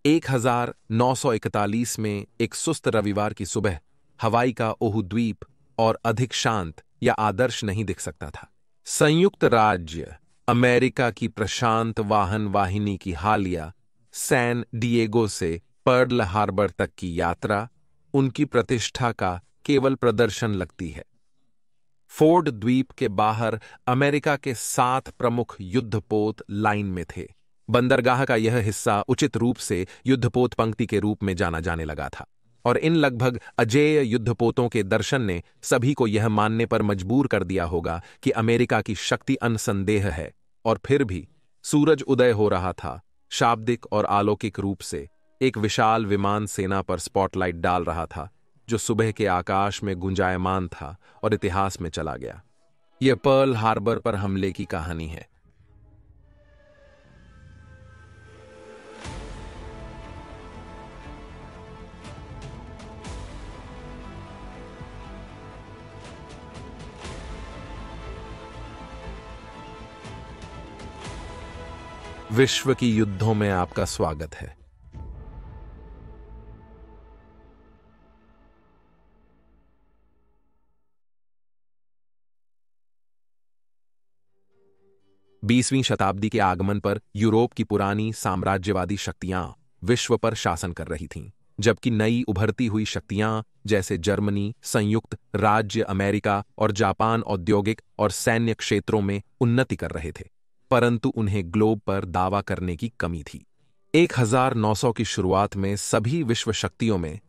1941 में एक सुस्त रविवार की सुबह हवाई का ओहु द्वीप और अधिक शांत या आदर्श नहीं दिख सकता था। संयुक्त राज्य अमेरिका की प्रशांत वाहन वाहिनी की हालिया सैन डिएगो से पर्ल हार्बर तक की यात्रा उनकी प्रतिष्ठा का केवल प्रदर्शन लगती है। फोर्ड द्वीप के बाहर अमेरिका के 7 प्रमुख युद्धपोत लाइन में थे। बंदरगाह का यह हिस्सा उचित रूप से युद्धपोत पंक्ति के रूप में जाना जाने लगा था और इन लगभग अजेय युद्धपोतों के दर्शन ने सभी को यह मानने पर मजबूर कर दिया होगा कि अमेरिका की शक्ति अनसंदेह है। और फिर भी सूरज उदय हो रहा था, शाब्दिक और अलौकिक रूप से एक विशाल विमान सेना पर स्पॉटलाइट डाल रहा था, जो सुबह के आकाश में गुंजायमान था और इतिहास में चला गया। यह पर्ल हार्बर पर हमले की कहानी है। विश्व की युद्धों में आपका स्वागत है। बीसवीं शताब्दी के आगमन पर यूरोप की पुरानी साम्राज्यवादी शक्तियां विश्व पर शासन कर रही थीं, जबकि नई उभरती हुई शक्तियां जैसे जर्मनी, संयुक्त राज्य अमेरिका और जापान औद्योगिक और सैन्य क्षेत्रों में उन्नति कर रहे थे, परंतु उन्हें ग्लोब पर दावा करने की कमी थी। 1900 की शुरुआत में सभी विश्व शक्तियों में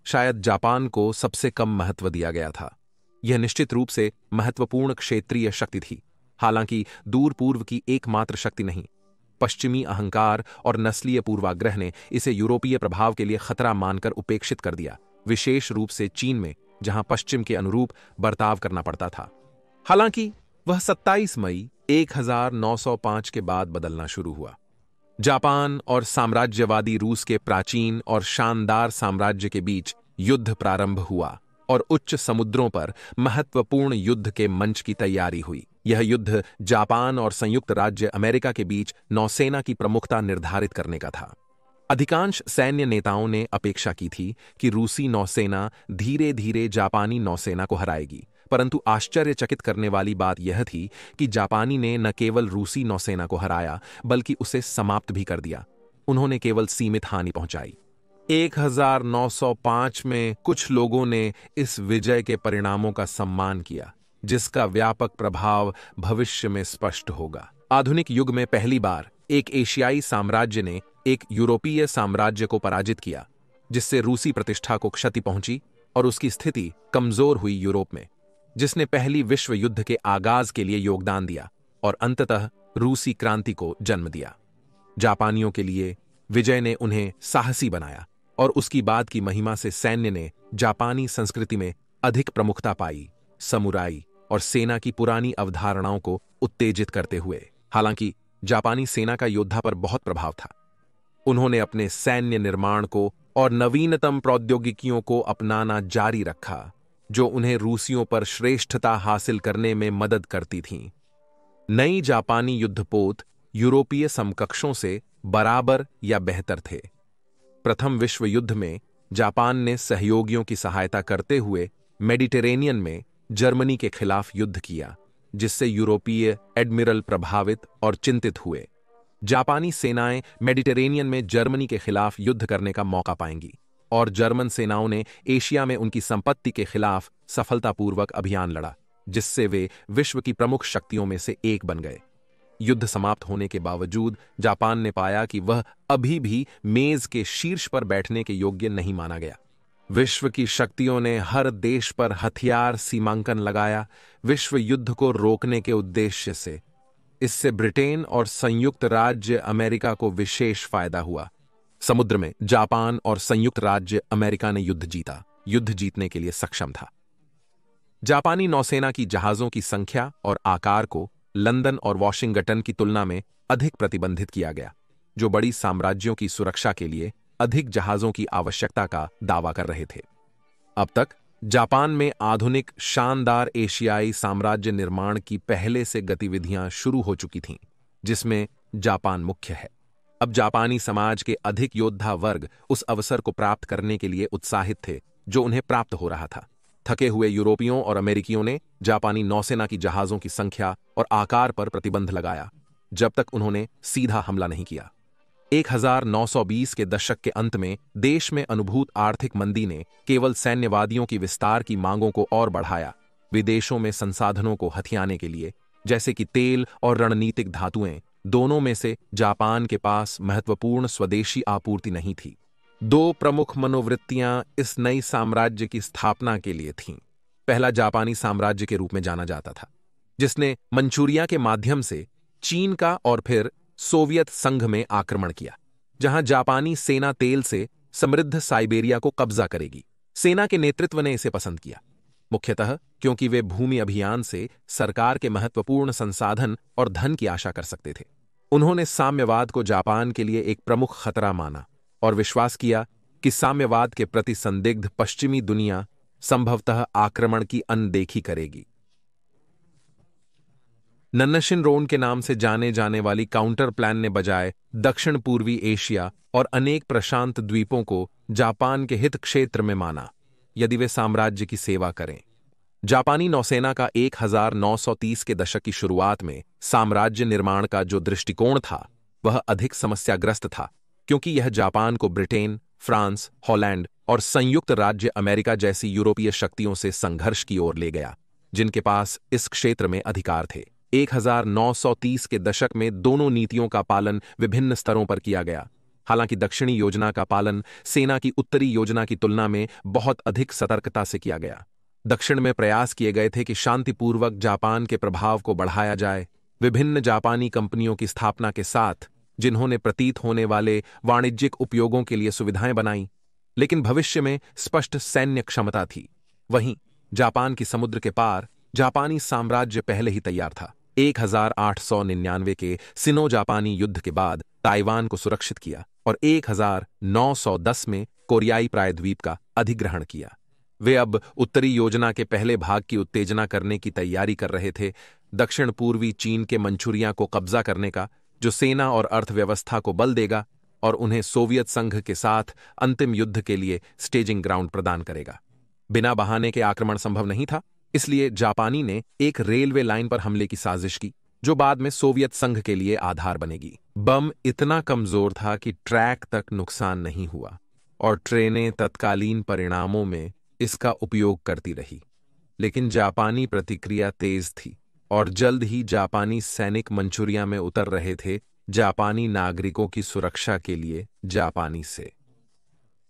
शायद जापान को सबसे कम महत्व दिया गया था। यह निश्चित रूप से महत्वपूर्ण क्षेत्रीय शक्ति थी, हालांकि दूर पूर्व की एकमात्र शक्ति नहीं। पश्चिमी अहंकार और नस्लीय पूर्वाग्रह ने इसे यूरोपीय प्रभाव के लिए खतरा मानकर उपेक्षित कर दिया, विशेष रूप से चीन में, जहां पश्चिम के अनुरूप बर्ताव करना पड़ता था। हालांकि वह 27 मई 1905 के बाद बदलना शुरू हुआ। जापान और साम्राज्यवादी रूस के प्राचीन और शानदार साम्राज्य के बीच युद्ध प्रारंभ हुआ और उच्च समुद्रों पर महत्वपूर्ण युद्ध के मंच की तैयारी हुई। यह युद्ध जापान और संयुक्त राज्य अमेरिका के बीच नौसेना की प्रमुखता निर्धारित करने का था। अधिकांश सैन्य नेताओं ने अपेक्षा की थी कि रूसी नौसेना धीरे धीरे जापानी नौसेना को हराएगी, परंतु आश्चर्यचकित करने वाली बात यह थी कि जापानी ने न केवल रूसी नौसेना को हराया, बल्कि उसे समाप्त भी कर दिया। उन्होंने केवल सीमित हानि पहुंचाई। 1905 में कुछ लोगों ने इस विजय के परिणामों का सम्मान किया, जिसका व्यापक प्रभाव भविष्य में स्पष्ट होगा। आधुनिक युग में पहली बार एक एशियाई साम्राज्य ने एक यूरोपीय साम्राज्य को पराजित किया, जिससे रूसी प्रतिष्ठा को क्षति पहुंची और उसकी स्थिति कमजोर हुई। यूरोप में, जिसने पहली विश्व युद्ध के आगाज के लिए योगदान दिया और अंततः रूसी क्रांति को जन्म दिया। जापानियों के लिए विजय ने उन्हें साहसी बनाया और उसकी बाद की महिमा से सैन्य ने जापानी संस्कृति में अधिक प्रमुखता पाई, समुराई और सेना की पुरानी अवधारणाओं को उत्तेजित करते हुए। हालांकि जापानी सेना का योद्धा पर बहुत प्रभाव था। उन्होंने अपने सैन्य निर्माण को और नवीनतम प्रौद्योगिकियों को अपनाना जारी रखा, जो उन्हें रूसियों पर श्रेष्ठता हासिल करने में मदद करती थीं। नई जापानी युद्धपोत यूरोपीय समकक्षों से बराबर या बेहतर थे। प्रथम विश्व युद्ध में जापान ने सहयोगियों की सहायता करते हुए मेडिटेरेनियन में जर्मनी के खिलाफ युद्ध किया, जिससे यूरोपीय एडमिरल प्रभावित और चिंतित हुए। जापानी सेनाएं मेडिटेरेनियन में जर्मनी के खिलाफ युद्ध करने का मौका पाएंगी और जर्मन सेनाओं ने एशिया में उनकी संपत्ति के खिलाफ सफलतापूर्वक अभियान लड़ा, जिससे वे विश्व की प्रमुख शक्तियों में से एक बन गए। युद्ध समाप्त होने के बावजूद जापान ने पाया कि वह अभी भी मेज के शीर्ष पर बैठने के योग्य नहीं माना गया। विश्व की शक्तियों ने हर देश पर हथियार सीमांकन लगाया, विश्व युद्ध को रोकने के उद्देश्य से। इससे ब्रिटेन और संयुक्त राज्य अमेरिका को विशेष फायदा हुआ। समुद्र में जापान और संयुक्त राज्य अमेरिका ने युद्ध जीता, युद्ध जीतने के लिए सक्षम था। जापानी नौसेना की जहाजों की संख्या और आकार को लंदन और वॉशिंगटन की तुलना में अधिक प्रतिबंधित किया गया, जो बड़ी साम्राज्यों की सुरक्षा के लिए अधिक जहाजों की आवश्यकता का दावा कर रहे थे। अब तक जापान में आधुनिक शानदार एशियाई साम्राज्य निर्माण की पहले से गतिविधियां शुरू हो चुकी थीं, जिसमें जापान मुख्य है। अब जापानी समाज के अधिक योद्धा वर्ग उस अवसर को प्राप्त करने के लिए उत्साहित थे जो उन्हें प्राप्त हो रहा था। थके हुए यूरोपियों और अमेरिकियों ने जापानी नौसेना की जहाजों की संख्या और आकार पर प्रतिबंध लगाया, जब तक उन्होंने सीधा हमला नहीं किया। 1920 के दशक के अंत में देश में अनुभूत आर्थिक मंदी ने केवल सैन्यवादियों की विस्तार की मांगों को और बढ़ाया। विदेशों में संसाधनों को हथियाने के लिए, जैसे कि तेल और रणनीतिक धातुएं, दोनों में से जापान के पास महत्वपूर्ण स्वदेशी आपूर्ति नहीं थी। दो प्रमुख मनोवृत्तियां इस नई साम्राज्य की स्थापना के लिए थीं। पहला जापानी साम्राज्य के रूप में जाना जाता था, जिसने मंचूरिया के माध्यम से चीन का और फिर सोवियत संघ में आक्रमण किया, जहां जापानी सेना तेल से समृद्ध साइबेरिया को कब्जा करेगी। सेना के नेतृत्व ने इसे पसंद किया, मुख्यतः क्योंकि वे भूमि अभियान से सरकार के महत्वपूर्ण संसाधन और धन की आशा कर सकते थे। उन्होंने साम्यवाद को जापान के लिए एक प्रमुख खतरा माना और विश्वास किया कि साम्यवाद के प्रति संदिग्ध पश्चिमी दुनिया संभवतः आक्रमण की अनदेखी करेगी। नन्नशिनरोन के नाम से जाने जाने वाली काउंटर प्लान ने बजाय दक्षिण पूर्वी एशिया और अनेक प्रशांत द्वीपों को जापान के हित क्षेत्र में माना, यदि वे साम्राज्य की सेवा करें। जापानी नौसेना का 1930 के दशक की शुरुआत में साम्राज्य निर्माण का जो दृष्टिकोण था वह अधिक समस्याग्रस्त था, क्योंकि यह जापान को ब्रिटेन, फ्रांस, हॉलैंड और संयुक्त राज्य अमेरिका जैसी यूरोपीय शक्तियों से संघर्ष की ओर ले गया, जिनके पास इस क्षेत्र में अधिकार थे। 1930 के दशक में दोनों नीतियों का पालन विभिन्न स्तरों पर किया गया। हालांकि दक्षिणी योजना का पालन सेना की उत्तरी योजना की तुलना में बहुत अधिक सतर्कता से किया गया। दक्षिण में प्रयास किए गए थे कि शांतिपूर्वक जापान के प्रभाव को बढ़ाया जाए, विभिन्न जापानी कंपनियों की स्थापना के साथ, जिन्होंने प्रतीत होने वाले वाणिज्यिक उपयोगों के लिए सुविधाएं बनाई, लेकिन भविष्य में स्पष्ट सैन्य क्षमता थी। वहीं जापान की समुद्र के पार जापानी साम्राज्य पहले ही तैयार था। 1899 के सिनो जापानी युद्ध के बाद ताइवान को सुरक्षित किया और 1910 में कोरियाई प्रायद्वीप का अधिग्रहण किया। वे अब उत्तरी योजना के पहले भाग की उत्तेजना करने की तैयारी कर रहे थे, दक्षिण पूर्वी चीन के मंचूरिया को कब्जा करने का, जो सेना और अर्थव्यवस्था को बल देगा और उन्हें सोवियत संघ के साथ अंतिम युद्ध के लिए स्टेजिंग ग्राउंड प्रदान करेगा। बिना बहाने के आक्रमण संभव नहीं था, इसलिए जापानी ने एक रेलवे लाइन पर हमले की साजिश की, जो बाद में सोवियत संघ के लिए आधार बनेगी। बम इतना कमजोर था कि ट्रैक तक नुकसान नहीं हुआ और ट्रेनें तत्कालीन परिणामों में इसका उपयोग करती रही, लेकिन जापानी प्रतिक्रिया तेज थी और जल्द ही जापानी सैनिक मंचूरिया में उतर रहे थे, जापानी नागरिकों की सुरक्षा के लिए जापानी से।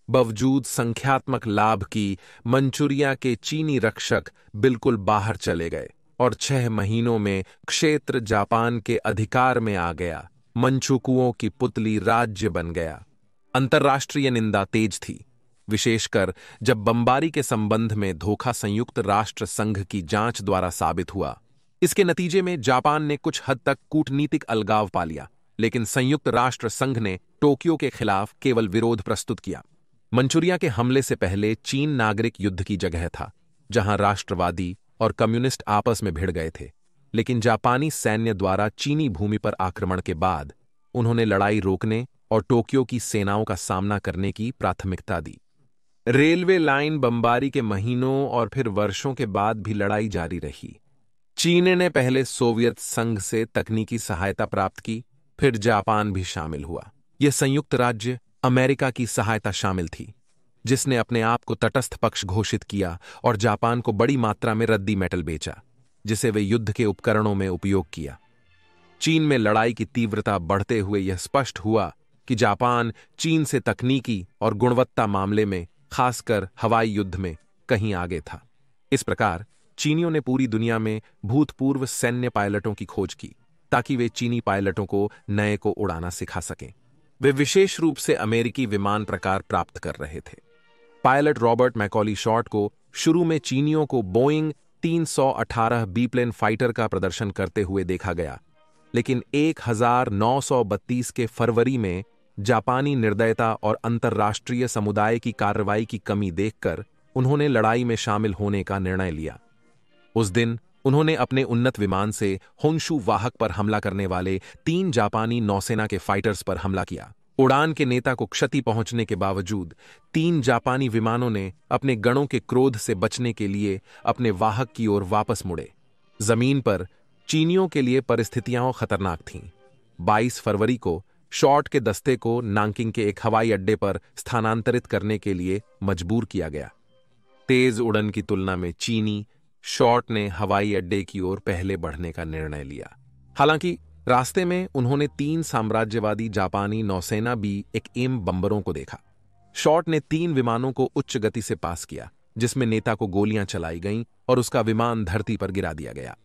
बावजूद संख्यात्मक लाभ की, मंचूरिया के चीनी रक्षक बिल्कुल बाहर चले गए और 6 महीनों में क्षेत्र जापान के अधिकार में आ गया। मंचूकुओं की पुतली राज्य बन गया। अंतर्राष्ट्रीय निंदा तेज थी, विशेषकर जब बमबारी के संबंध में धोखा संयुक्त राष्ट्र संघ की जांच द्वारा साबित हुआ। इसके नतीजे में जापान ने कुछ हद तक कूटनीतिक अलगाव पा लिया, लेकिन संयुक्त राष्ट्र संघ ने टोक्यो के खिलाफ केवल विरोध प्रस्तुत किया। मंचूरिया के हमले से पहले चीन नागरिक युद्ध की जगह था, जहां राष्ट्रवादी और कम्युनिस्ट आपस में भिड़ गए थे, लेकिन जापानी सैन्य द्वारा चीनी भूमि पर आक्रमण के बाद उन्होंने लड़ाई रोकने और टोक्यो की सेनाओं का सामना करने की प्राथमिकता दी। रेलवे लाइन बमबारी के महीनों और फिर वर्षों के बाद भी लड़ाई जारी रही। चीन ने पहले सोवियत संघ से तकनीकी सहायता प्राप्त की, फिर जापान भी शामिल हुआ। यह संयुक्त राज्य अमेरिका की सहायता शामिल थी, जिसने अपने आप को तटस्थ पक्ष घोषित किया और जापान को बड़ी मात्रा में रद्दी मेटल बेचा, जिसे वे युद्ध के उपकरणों में उपयोग किया। चीन में लड़ाई की तीव्रता बढ़ते हुए यह स्पष्ट हुआ कि जापान चीन से तकनीकी और गुणवत्ता मामले में, खासकर हवाई युद्ध में, कहीं आगे था। इस प्रकार चीनियों ने पूरी दुनिया में भूतपूर्व सैन्य पायलटों की खोज की, ताकि वे चीनी पायलटों को नए को उड़ाना सिखा सकें। वे विशेष रूप से अमेरिकी विमान प्रकार प्राप्त कर रहे थे। पायलट रॉबर्ट मैकॉली शॉर्ट को शुरू में चीनियों को बोइंग 318 बीप्लेन फाइटर का प्रदर्शन करते हुए देखा गया, लेकिन 1932 के फरवरी में जापानी निर्दयता और अंतर्राष्ट्रीय समुदाय की कार्रवाई की कमी देखकर उन्होंने लड़ाई में शामिल होने का निर्णय लिया। उस दिन उन्होंने अपने उन्नत विमान से होन्शू वाहक पर हमला करने वाले 3 जापानी नौसेना के फाइटर्स पर हमला किया। उड़ान के नेता को क्षति पहुंचने के बावजूद 3 जापानी विमानों ने अपने गणों के क्रोध से बचने के लिए अपने वाहक की ओर वापस मुड़े। जमीन पर चीनियों के लिए परिस्थितियां खतरनाक थीं। 22 फरवरी को शॉर्ट के दस्ते को नांकिंग के एक हवाई अड्डे पर स्थानांतरित करने के लिए मजबूर किया गया। तेज उड़न की तुलना में चीनी शॉर्ट ने हवाई अड्डे की ओर पहले बढ़ने का निर्णय लिया। हालांकि रास्ते में उन्होंने 3 साम्राज्यवादी जापानी नौसेना बी एक एम बम्बरों को देखा। शॉर्ट ने 3 विमानों को उच्च गति से पास किया, जिसमें नेता को गोलियां चलाई गईं और उसका विमान धरती पर गिरा दिया गया।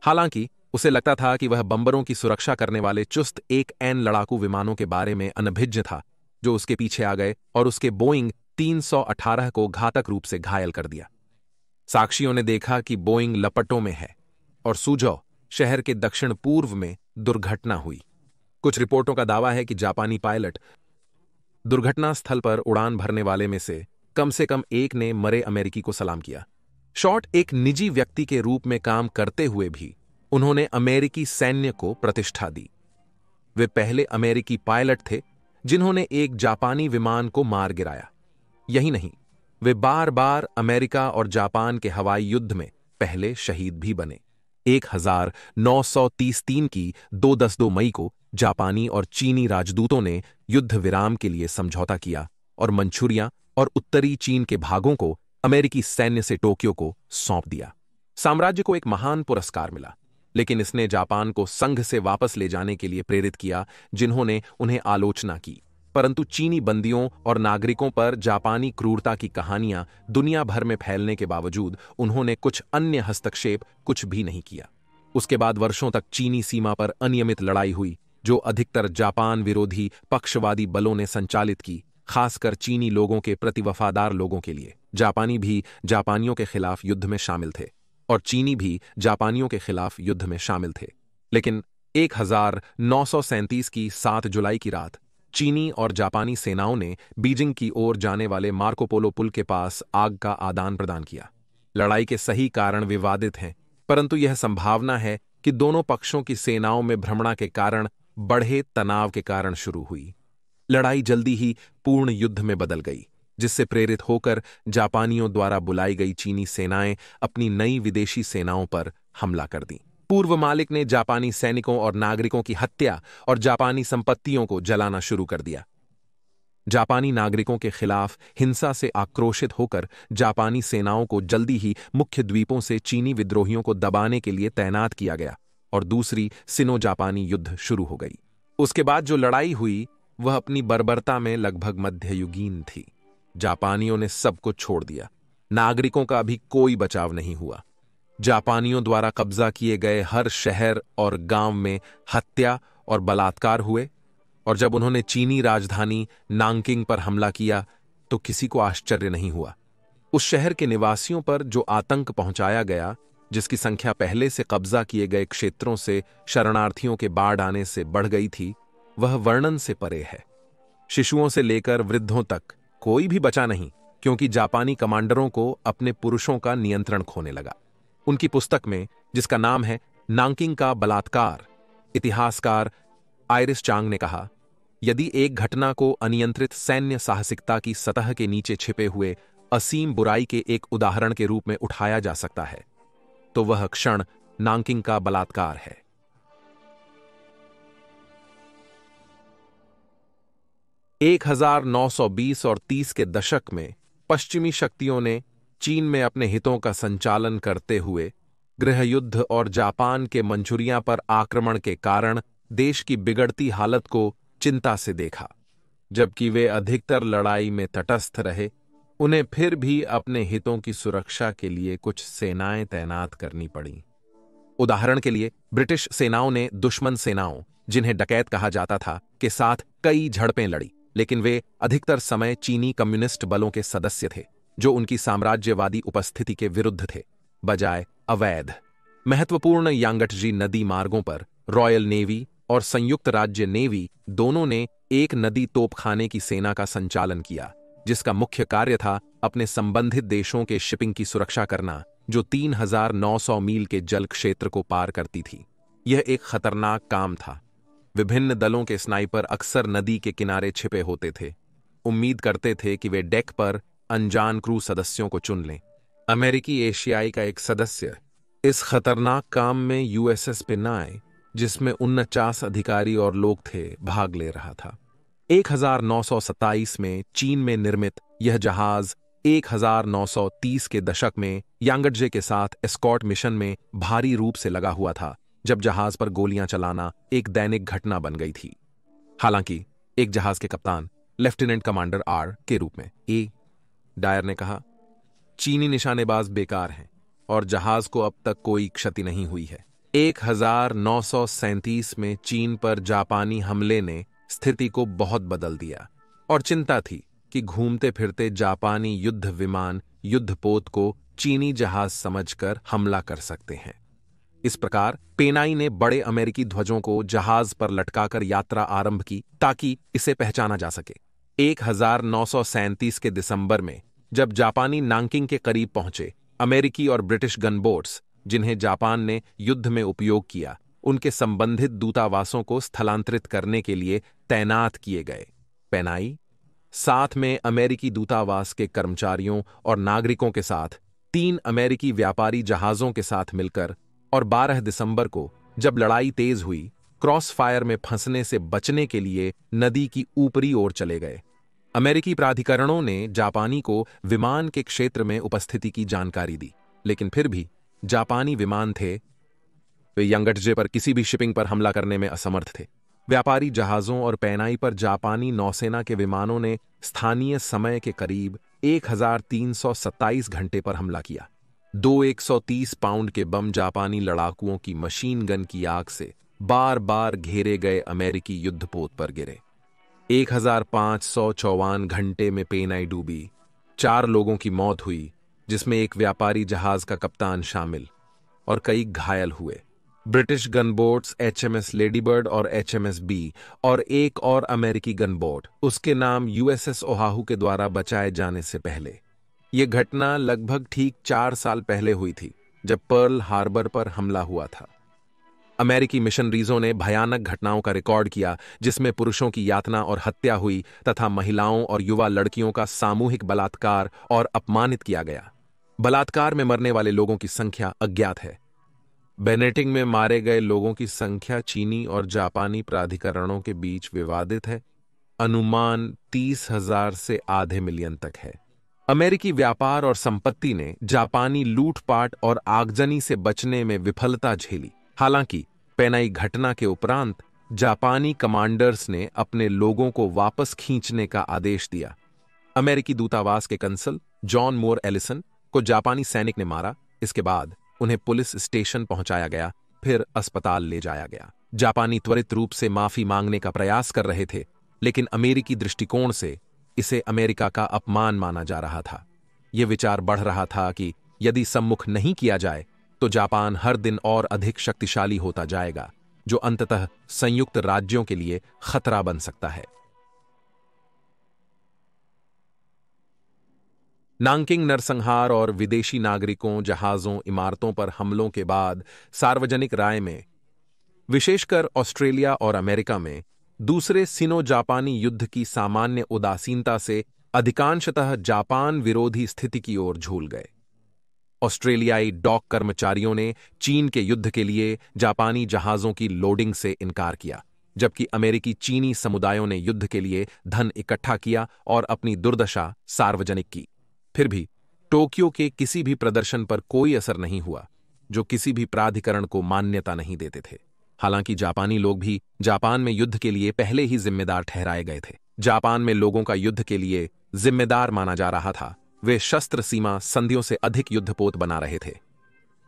हालांकि उसे लगता था कि वह बम्बरों की सुरक्षा करने वाले चुस्त एक एन लड़ाकू विमानों के बारे में अनभिज्ञ था, जो उसके पीछे आ गए और उसके बोइंग 318 को घातक रूप से घायल कर दिया। साक्षियों ने देखा कि बोइंग लपटों में है और सुजो शहर के दक्षिण पूर्व में दुर्घटना हुई। कुछ रिपोर्टों का दावा है कि जापानी पायलट दुर्घटना स्थल पर उड़ान भरने वाले में से कम एक ने मरे अमेरिकी को सलाम किया। शॉर्ट एक निजी व्यक्ति के रूप में काम करते हुए भी उन्होंने अमेरिकी सैन्य को प्रतिष्ठा दी। वे पहले अमेरिकी पायलट थे जिन्होंने एक जापानी विमान को मार गिराया। यही नहीं, वे बार बार अमेरिका और जापान के हवाई युद्ध में पहले शहीद भी बने। 1933 की 2 मई को जापानी और चीनी राजदूतों ने युद्ध विराम के लिए समझौता किया और मंचूरिया और उत्तरी चीन के भागों को अमेरिकी सैन्य से टोक्यो को सौंप दिया। साम्राज्य को एक महान पुरस्कार मिला, लेकिन इसने जापान को संघ से वापस ले जाने के लिए प्रेरित किया, जिन्होंने उन्हें आलोचना की। परंतु चीनी बंदियों और नागरिकों पर जापानी क्रूरता की कहानियां दुनिया भर में फैलने के बावजूद उन्होंने कुछ अन्य हस्तक्षेप कुछ भी नहीं किया। उसके बाद वर्षों तक चीनी सीमा पर अनियमित लड़ाई हुई, जो अधिकतर जापान विरोधी पक्षवादी बलों ने संचालित की, खासकर चीनी लोगों के प्रति वफादार लोगों के लिए। जापानी भी जापानियों के खिलाफ युद्ध में शामिल थे और चीनी भी जापानियों के खिलाफ युद्ध में शामिल थे। लेकिन 1937 की 7 जुलाई की रात चीनी और जापानी सेनाओं ने बीजिंग की ओर जाने वाले मार्को पोलो पुल के पास आग का आदान प्रदान किया। लड़ाई के सही कारण विवादित हैं, परंतु यह संभावना है कि दोनों पक्षों की सेनाओं में भ्रमणा के कारण बढ़े तनाव के कारण शुरू हुई। लड़ाई जल्दी ही पूर्ण युद्ध में बदल गई, जिससे प्रेरित होकर जापानियों द्वारा बुलाई गई चीनी सेनाएं अपनी नई विदेशी सेनाओं पर हमला कर दी। पूर्व मालिक ने जापानी सैनिकों और नागरिकों की हत्या और जापानी संपत्तियों को जलाना शुरू कर दिया। जापानी नागरिकों के खिलाफ हिंसा से आक्रोशित होकर जापानी सेनाओं को जल्दी ही मुख्य द्वीपों से चीनी विद्रोहियों को दबाने के लिए तैनात किया गया और दूसरी सिनो जापानी युद्ध शुरू हो गई। उसके बाद जो लड़ाई हुई वह अपनी बर्बरता में लगभग मध्ययुगीन थी। जापानियों ने सब कुछ छोड़ दिया, नागरिकों का भी कोई बचाव नहीं हुआ। जापानियों द्वारा कब्जा किए गए हर शहर और गांव में हत्या और बलात्कार हुए, और जब उन्होंने चीनी राजधानी नांकिंग पर हमला किया तो किसी को आश्चर्य नहीं हुआ। उस शहर के निवासियों पर जो आतंक पहुंचाया गया, जिसकी संख्या पहले से कब्जा किए गए क्षेत्रों से शरणार्थियों के बाढ़ आने से बढ़ गई थी, वह वर्णन से परे है। शिशुओं से लेकर वृद्धों तक कोई भी बचा नहीं, क्योंकि जापानी कमांडरों को अपने पुरुषों का नियंत्रण खोने लगा। उनकी पुस्तक में, जिसका नाम है नांकिंग का बलात्कार, इतिहासकार आइरिस चांग ने कहा, यदि एक घटना को अनियंत्रित सैन्य साहसिकता की सतह के नीचे छिपे हुए असीम बुराई के एक उदाहरण के रूप में उठाया जा सकता है, तो वह क्षण नांकिंग का बलात्कार है। एक 1920 और 30 के दशक में पश्चिमी शक्तियों ने चीन में अपने हितों का संचालन करते हुए गृहयुद्ध और जापान के मंचूरिया पर आक्रमण के कारण देश की बिगड़ती हालत को चिंता से देखा। जबकि वे अधिकतर लड़ाई में तटस्थ रहे, उन्हें फिर भी अपने हितों की सुरक्षा के लिए कुछ सेनाएं तैनात करनी पड़ी। उदाहरण के लिए ब्रिटिश सेनाओं ने दुश्मन सेनाओं, जिन्हें डकैत कहा जाता था, के साथ कई झड़पें लड़ी, लेकिन वे अधिकतर समय चीनी कम्युनिस्ट बलों के सदस्य थे, जो उनकी साम्राज्यवादी उपस्थिति के विरुद्ध थे, बजाय अवैध। महत्वपूर्ण यांगटजी नदी मार्गों पर रॉयल नेवी और संयुक्त राज्य नेवी दोनों ने एक नदी तोपखाने की सेना का संचालन किया, जिसका मुख्य कार्य था अपने संबंधित देशों के शिपिंग की सुरक्षा करना, जो 3,900 मील के जल क्षेत्र को पार करती थी। यह एक खतरनाक काम था। विभिन्न दलों के स्नाइपर अक्सर नदी के किनारे छिपे होते थे, उम्मीद करते थे कि वे डेक पर अनजान क्रू सदस्यों को चुन लें। अमेरिकी एशियाई का एक सदस्य इस खतरनाक काम में यूएसएस पेनाई, जिसमें 49 अधिकारी और लोग थे, भाग ले रहा था। 1927 में चीन में निर्मित यह जहाज 1930 के दशक में यांगत्जे के साथ एस्कॉर्ट मिशन में भारी रूप से लगा हुआ था, जब जहाज पर गोलियां चलाना एक दैनिक घटना बन गई थी। हालांकि एक जहाज के कप्तान लेफ्टिनेंट कमांडर आर के रूप में ए डायर ने कहा, चीनी निशानेबाज बेकार हैं और जहाज को अब तक कोई क्षति नहीं हुई है। 1937 में चीन पर जापानी हमले ने स्थिति को बहुत बदल दिया और चिंता थी कि घूमते फिरते जापानी युद्ध विमान युद्धपोत को चीनी जहाज समझकर हमला कर सकते हैं। इस प्रकार पेनाई ने बड़े अमेरिकी ध्वजों को जहाज पर लटकाकर यात्रा आरंभ की ताकि इसे पहचाना जा सके। 1937 के दिसंबर में जब जापानी नांकिंग के करीब पहुंचे, अमेरिकी और ब्रिटिश गनबोट्स, जिन्हें जापान ने युद्ध में उपयोग किया, उनके संबंधित दूतावासों को स्थलांतरित करने के लिए तैनात किए गए। पेनाई साथ में अमेरिकी दूतावास के कर्मचारियों और नागरिकों के साथ 3 अमेरिकी व्यापारी जहाजों के साथ मिलकर और 12 दिसंबर को जब लड़ाई तेज हुई, क्रॉस फायर में फंसने से बचने के लिए नदी की ऊपरी ओर चले गए। अमेरिकी प्राधिकरणों ने जापानी को विमान के क्षेत्र में उपस्थिति की जानकारी दी, लेकिन फिर भी जापानी विमान थे, वे यांगत्जे पर किसी भी शिपिंग पर हमला करने में असमर्थ थे। व्यापारी जहाजों और पेनाई पर जापानी नौसेना के विमानों ने स्थानीय समय के करीब 1327 घंटे पर हमला किया। 2 130 पाउंड के बम जापानी लड़ाकुओं की मशीन गन की आग से बार बार घेरे गए अमेरिकी युद्धपोत पर गिरे। 1554 घंटे में पेनाई डूबी। 4 लोगों की मौत हुई, जिसमें एक व्यापारी जहाज का कप्तान शामिल, और कई घायल हुए। ब्रिटिश गनबोट्स HMS लेडीबर्ड और HMS बी और एक और अमेरिकी गनबोट, उसके नाम USS ओहाहू के द्वारा बचाए जाने से पहले। यह घटना लगभग ठीक 4 साल पहले हुई थी, जब पर्ल हार्बर पर हमला हुआ था। अमेरिकी मिशनरीजों ने भयानक घटनाओं का रिकॉर्ड किया, जिसमें पुरुषों की यातना और हत्या हुई तथा महिलाओं और युवा लड़कियों का सामूहिक बलात्कार और अपमानित किया गया। बलात्कार में मरने वाले लोगों की संख्या अज्ञात है। बेनेटिंग में मारे गए लोगों की संख्या चीनी और जापानी प्राधिकरणों के बीच विवादित है। अनुमान 30,000 से आधे मिलियन तक है। अमेरिकी व्यापार और संपत्ति ने जापानी लूटपाट और आगजनी से बचने में विफलता झेली। हालांकि पेनाई घटना के उपरांत जापानी कमांडर्स ने अपने लोगों को वापस खींचने का आदेश दिया। अमेरिकी दूतावास के कंसल जॉन मोर एलिसन को जापानी सैनिक ने मारा। इसके बाद उन्हें पुलिस स्टेशन पहुंचाया गया, फिर अस्पताल ले जाया गया। जापानी त्वरित रूप से माफी मांगने का प्रयास कर रहे थे, लेकिन अमेरिकी दृष्टिकोण से इसे अमेरिका का अपमान माना जा रहा था। यह विचार बढ़ रहा था कि यदि सम्मुख नहीं किया जाए तो जापान हर दिन और अधिक शक्तिशाली होता जाएगा, जो अंततः संयुक्त राज्यों के लिए खतरा बन सकता है। नांकिंग नरसंहार और विदेशी नागरिकों, जहाजों, इमारतों पर हमलों के बाद सार्वजनिक राय में, विशेषकर ऑस्ट्रेलिया और अमेरिका में, दूसरे सिनो जापानी युद्ध की सामान्य उदासीनता से अधिकांशतः जापान विरोधी स्थिति की ओर झूल गए। ऑस्ट्रेलियाई डॉक कर्मचारियों ने चीन के युद्ध के लिए जापानी जहाजों की लोडिंग से इनकार किया, जबकि अमेरिकी चीनी समुदायों ने युद्ध के लिए धन इकट्ठा किया और अपनी दुर्दशा सार्वजनिक की। फिर भी टोक्यो के किसी भी प्रदर्शन पर कोई असर नहीं हुआ, जो किसी भी प्राधिकरण को मान्यता नहीं देते थे। हालांकि जापानी लोग भी जापान में युद्ध के लिए पहले ही जिम्मेदार ठहराए गए थे। जापान में लोगों का युद्ध के लिए जिम्मेदार माना जा रहा था। वे शस्त्र सीमा संधियों से अधिक युद्धपोत बना रहे थे।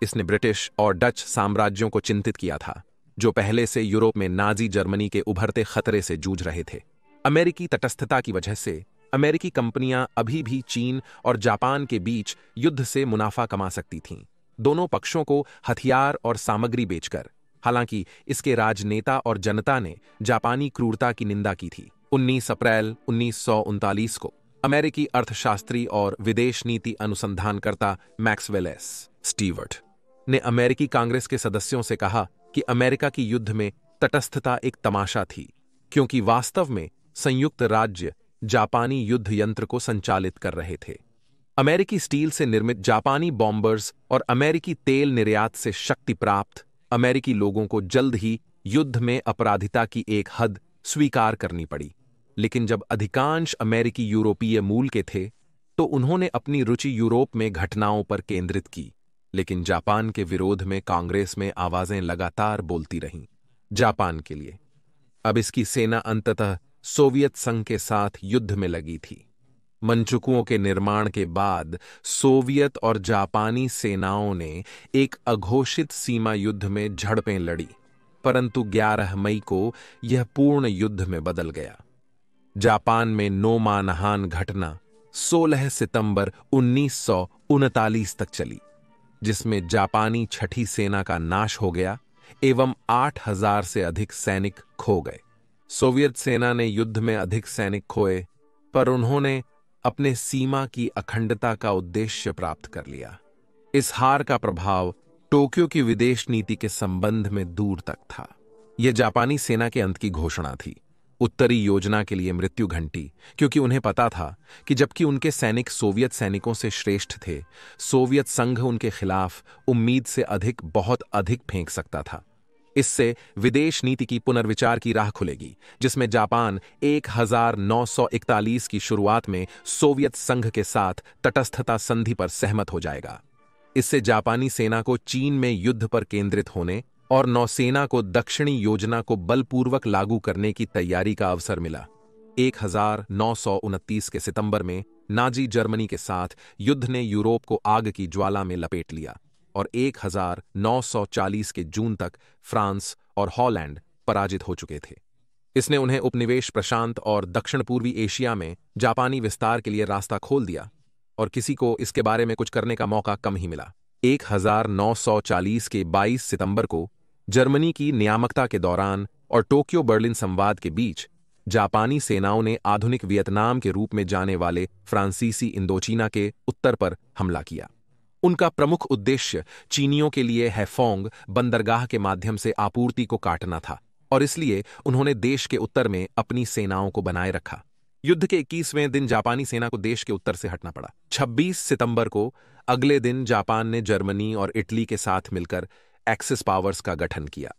इसने ब्रिटिश और डच साम्राज्यों को चिंतित किया था, जो पहले से यूरोप में नाजी जर्मनी के उभरते खतरे से जूझ रहे थे। अमेरिकी तटस्थता की वजह से अमेरिकी कंपनियां अभी भी चीन और जापान के बीच युद्ध से मुनाफा कमा सकती थीं, दोनों पक्षों को हथियार और सामग्री बेचकर। हालांकि इसके राजनेता और जनता ने जापानी क्रूरता की निंदा की थी। 19 अप्रैल 1939 को अमेरिकी अर्थशास्त्री और विदेश नीति अनुसंधानकर्ता मैक्सवेल एस स्टीवर्ट ने अमेरिकी कांग्रेस के सदस्यों से कहा कि अमेरिका की युद्ध में तटस्थता एक तमाशा थी, क्योंकि वास्तव में संयुक्त राज्य जापानी युद्ध यंत्र को संचालित कर रहे थे। अमेरिकी स्टील से निर्मित जापानी बॉम्बर्स और अमेरिकी तेल निर्यात से शक्ति प्राप्त अमेरिकी लोगों को जल्द ही युद्ध में अपराधिता की एक हद स्वीकार करनी पड़ी। लेकिन जब अधिकांश अमेरिकी यूरोपीय मूल के थे तो उन्होंने अपनी रुचि यूरोप में घटनाओं पर केंद्रित की। लेकिन जापान के विरोध में कांग्रेस में आवाजें लगातार बोलती रहीं। जापान के लिए अब इसकी सेना अंततः सोवियत संघ के साथ युद्ध में लगी थी। मनचुकुओं के निर्माण के बाद सोवियत और जापानी सेनाओं ने एक अघोषित सीमा युद्ध में झड़पें लड़ी, परंतु 11 मई को यह पूर्ण युद्ध में बदल गया। जापान में नोमानहान घटना 16 सितंबर 1939 तक चली, जिसमें जापानी छठी सेना का नाश हो गया एवं 8000 से अधिक सैनिक खो गए। सोवियत सेना ने युद्ध में अधिक सैनिक खोए, पर उन्होंने अपने सीमा की अखंडता का उद्देश्य प्राप्त कर लिया। इस हार का प्रभाव टोक्यो की विदेश नीति के संबंध में दूर तक था। यह जापानी सेना के अंत की घोषणा थी। उत्तरी योजना के लिए मृत्यु घंटी, क्योंकि उन्हें पता था कि जबकि उनके सैनिक सोवियत सैनिकों से श्रेष्ठ थे, सोवियत संघ उनके खिलाफ उम्मीद से अधिक, बहुत अधिक फेंक सकता था। इससे विदेश नीति की पुनर्विचार की राह खुलेगी, जिसमें जापान 1941 की शुरुआत में सोवियत संघ के साथ तटस्थता संधि पर सहमत हो जाएगा। इससे जापानी सेना को चीन में युद्ध पर केंद्रित होने और नौसेना को दक्षिणी योजना को बलपूर्वक लागू करने की तैयारी का अवसर मिला। 1929 के सितंबर में नाजी जर्मनी के साथ युद्ध ने यूरोप को आग की ज्वाला में लपेट लिया और 1940 के जून तक फ्रांस और हॉलैंड पराजित हो चुके थे। इसने उन्हें उपनिवेश प्रशांत और दक्षिण पूर्वी एशिया में जापानी विस्तार के लिए रास्ता खोल दिया और किसी को इसके बारे में कुछ करने का मौका कम ही मिला। 1940 के 22 सितंबर को जर्मनी की नियामकता के दौरान और टोक्यो बर्लिन संवाद के बीच जापानी सेनाओं ने आधुनिक वियतनाम के रूप में जाने वाले फ्रांसीसी इंडोचीना के उत्तर पर हमला किया। उनका प्रमुख उद्देश्य चीनियों के लिए हैफोंग बंदरगाह के माध्यम से आपूर्ति को काटना था और इसलिए उन्होंने देश के उत्तर में अपनी सेनाओं को बनाए रखा। युद्ध के 21वें दिन जापानी सेना को देश के उत्तर से हटना पड़ा। 26 सितंबर को अगले दिन जापान ने जर्मनी और इटली के साथ मिलकर एक्सिस पावर्स का गठन किया।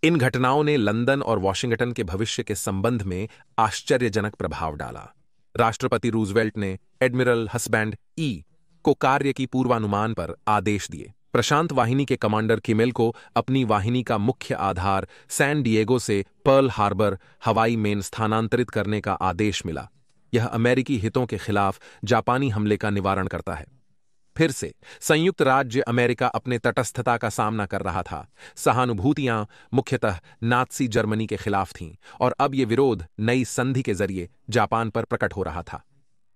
इन घटनाओं ने लंदन और वॉशिंगटन के भविष्य के संबंध में आश्चर्यजनक प्रभाव डाला। राष्ट्रपति रूजवेल्ट ने एडमिरल हसबैंड ई को कार्य की पूर्वानुमान पर आदेश दिए। प्रशांत वाहिनी के कमांडर किमेल को अपनी वाहिनी का मुख्य आधार सैन डिएगो से पर्ल हार्बर हवाई मेन स्थानांतरित करने का आदेश मिला। यह अमेरिकी हितों के खिलाफ जापानी हमले का निवारण करता है। फिर से संयुक्त राज्य अमेरिका अपने तटस्थता का सामना कर रहा था। सहानुभूतियां मुख्यतः नात्सी जर्मनी के खिलाफ थीं और अब यह विरोध नई संधि के जरिए जापान पर प्रकट हो रहा था।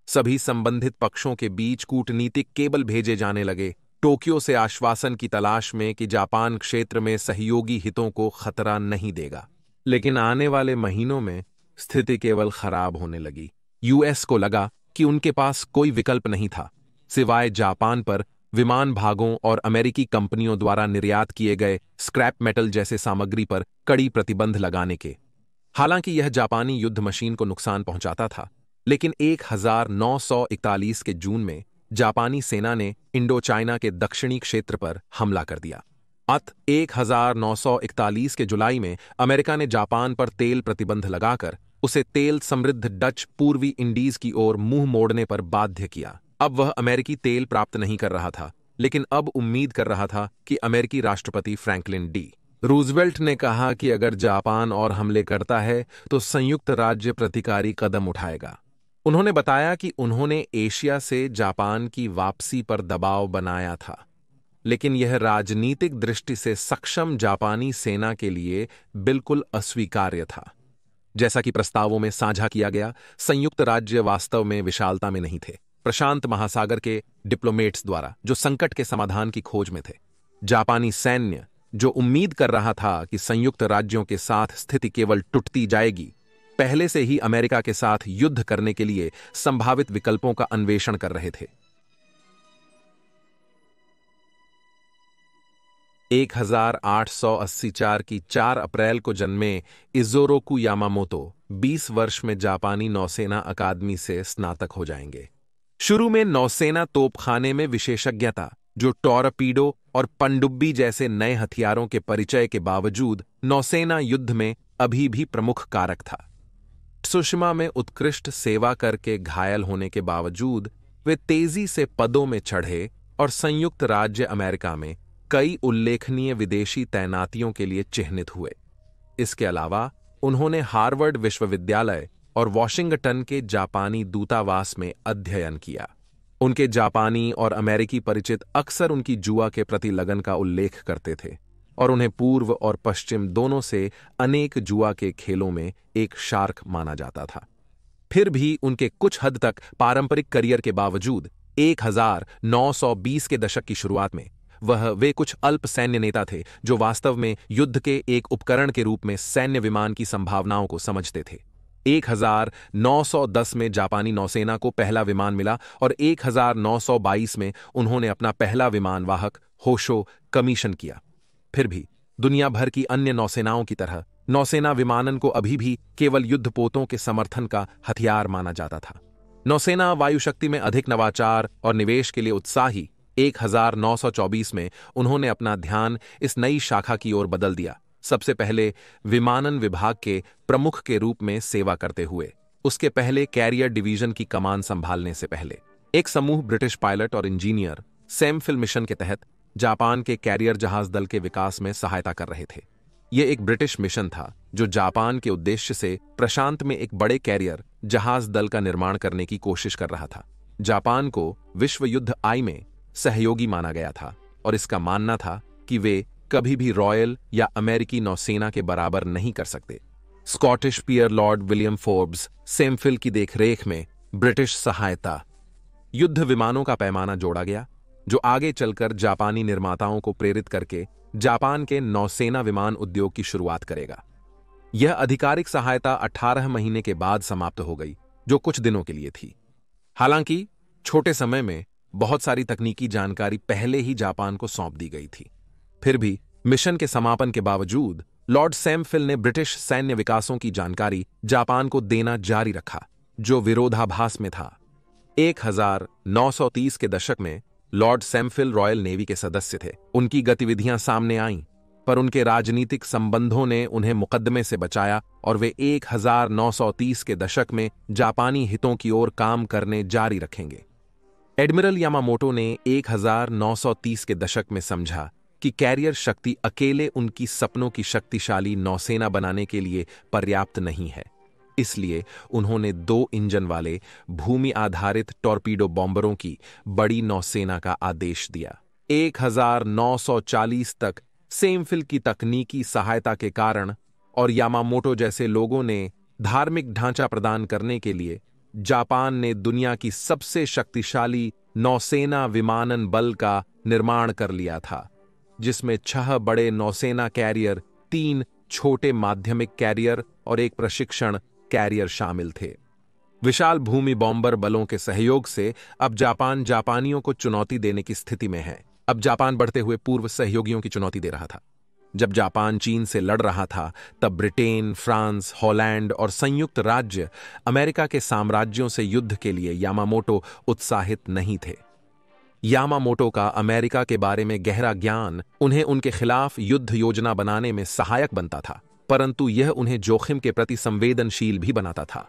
सभी संबंधित पक्षों के बीच कूटनीतिक केबल भेजे जाने लगे, टोक्यो से आश्वासन की तलाश में कि जापान क्षेत्र में सहयोगी हितों को खतरा नहीं देगा। लेकिन आने वाले महीनों में स्थिति केवल खराब होने लगी। यूएस को लगा कि उनके पास कोई विकल्प नहीं था सिवाय जापान पर विमान भागों और अमेरिकी कंपनियों द्वारा निर्यात किए गए स्क्रैप मेटल जैसे सामग्री पर कड़ी प्रतिबंध लगाने के। हालांकि यह जापानी युद्ध मशीन को नुकसान पहुंचाता था, लेकिन 1941 के जून में जापानी सेना ने इंडो चाइना के दक्षिणी क्षेत्र पर हमला कर दिया। 1941 के जुलाई में अमेरिका ने जापान पर तेल प्रतिबंध लगाकर उसे तेल समृद्ध डच पूर्वी इंडीज की ओर मुंह मोड़ने पर बाध्य किया। अब वह अमेरिकी तेल प्राप्त नहीं कर रहा था, लेकिन अब उम्मीद कर रहा था कि अमेरिकी राष्ट्रपति फ्रैंकलिन डी रूजवेल्ट ने कहा कि अगर जापान और हमले करता है तो संयुक्त राज्य प्रतिकारी कदम उठाएगा। उन्होंने बताया कि उन्होंने एशिया से जापान की वापसी पर दबाव बनाया था, लेकिन यह राजनीतिक दृष्टि से सक्षम जापानी सेना के लिए बिल्कुल अस्वीकार्य था। जैसा कि प्रस्तावों में साझा किया गया, संयुक्त राज्य वास्तव में विशालता में नहीं थे। प्रशांत महासागर के डिप्लोमेट्स द्वारा जो संकट के समाधान की खोज में थे, जापानी सैन्य जो उम्मीद कर रहा था कि संयुक्त राज्यों के साथ स्थिति केवल टूटती जाएगी, पहले से ही अमेरिका के साथ युद्ध करने के लिए संभावित विकल्पों का अन्वेषण कर रहे थे। 1884 की 4 अप्रैल को जन्मे इज़ोरोकू यामामोतो 20 वर्ष में जापानी नौसेना अकादमी से स्नातक हो जाएंगे। शुरू में नौसेना तोपखाने में विशेषज्ञता, जो टॉरपीडो और पनडुब्बी जैसे नए हथियारों के परिचय के बावजूद नौसेना युद्ध में अभी भी प्रमुख कारक था। त्सुशिमा में उत्कृष्ट सेवा करके घायल होने के बावजूद वे तेजी से पदों में चढ़े और संयुक्त राज्य अमेरिका में कई उल्लेखनीय विदेशी तैनातियों के लिए चिह्नित हुए। इसके अलावा उन्होंने हार्वर्ड विश्वविद्यालय और वॉशिंगटन के जापानी दूतावास में अध्ययन किया। उनके जापानी और अमेरिकी परिचित अक्सर उनकी जुआ के प्रति लगन का उल्लेख करते थे और उन्हें पूर्व और पश्चिम दोनों से अनेक जुआ के खेलों में एक शार्क माना जाता था। फिर भी उनके कुछ हद तक पारंपरिक करियर के बावजूद 1920 के दशक की शुरुआत में वे कुछ अल्प सैन्य नेता थे जो वास्तव में युद्ध के एक उपकरण के रूप में सैन्य विमान की संभावनाओं को समझते थे। 1910 में जापानी नौसेना को पहला विमान मिला और 1922 में उन्होंने अपना पहला विमान वाहक होशो कमीशन किया। फिर भी दुनिया भर की अन्य नौसेनाओं की तरह नौसेना विमानन को अभी भी केवल युद्धपोतों के समर्थन का हथियार माना जाता था। नौसेना वायुशक्ति में अधिक नवाचार और निवेश के लिए उत्साही 1924 में उन्होंने अपना ध्यान इस नई शाखा की ओर बदल दिया। सबसे पहले विमानन विभाग के प्रमुख के रूप में सेवा करते हुए, उसके पहले कैरियर डिवीजन की कमान संभालने से पहले, एक समूह ब्रिटिश पायलट और इंजीनियर सैमफिल मिशन के तहत जापान के कैरियर जहाज दल के विकास में सहायता कर रहे थे। यह एक ब्रिटिश मिशन था जो जापान के उद्देश्य से प्रशांत में एक बड़े कैरियर जहाज दल का निर्माण करने की कोशिश कर रहा था। जापान को विश्व युद्ध आई में सहयोगी माना गया था और इसका मानना था कि वे कभी भी रॉयल या अमेरिकी नौसेना के बराबर नहीं कर सकते। स्कॉटिश पियर लॉर्ड विलियम फोर्ब्स सैमफिल की देखरेख में ब्रिटिश सहायता युद्ध विमानों का पैमाना जोड़ा गया, जो आगे चलकर जापानी निर्माताओं को प्रेरित करके जापान के नौसेना विमान उद्योग की शुरुआत करेगा। यह आधिकारिक सहायता 18 महीने के बाद समाप्त हो गई, जो कुछ दिनों के लिए थी। हालांकि छोटे समय में बहुत सारी तकनीकी जानकारी पहले ही जापान को सौंप दी गई थी। फिर भी मिशन के समापन के बावजूद लॉर्ड सैमफिल ने ब्रिटिश सैन्य विकासों की जानकारी जापान को देना जारी रखा, जो विरोधाभास में था। 1930 के दशक में लॉर्ड सैमफिल रॉयल नेवी के सदस्य थे। उनकी गतिविधियां सामने आईं, पर उनके राजनीतिक संबंधों ने उन्हें मुकदमे से बचाया और वे 1930 के दशक में जापानी हितों की ओर काम करने जारी रखेंगे। एडमिरल यामामोटो ने 1930 के दशक में समझा कि कैरियर शक्ति अकेले उनकी सपनों की शक्तिशाली नौसेना बनाने के लिए पर्याप्त नहीं है। इसलिए उन्होंने 2 इंजन वाले भूमि आधारित टॉर्पीडो बॉम्बरों की बड़ी नौसेना का आदेश दिया। 1940 तक सैमफिल की तकनीकी सहायता के कारण और यामामोटो जैसे लोगों ने धार्मिक ढांचा प्रदान करने के लिए जापान ने दुनिया की सबसे शक्तिशाली नौसेना विमानन बल का निर्माण कर लिया था, जिसमें 6 बड़े नौसेना कैरियर, 3 छोटे माध्यमिक कैरियर और एक प्रशिक्षण कैरियर शामिल थे। विशाल भूमि बॉम्बर बलों के सहयोग से अब जापान जापानियों को चुनौती देने की स्थिति में है। अब जापान बढ़ते हुए पूर्व सहयोगियों की चुनौती दे रहा था। जब जापान चीन से लड़ रहा था, तब ब्रिटेन, फ्रांस, हॉलैंड और संयुक्त राज्य अमेरिका के साम्राज्यों से युद्ध के लिए यामामोटो उत्साहित नहीं थे। यामामोटो का अमेरिका के बारे में गहरा ज्ञान उन्हें उनके खिलाफ युद्ध योजना बनाने में सहायक बनता था, परंतु यह उन्हें जोखिम के प्रति संवेदनशील भी बनाता था।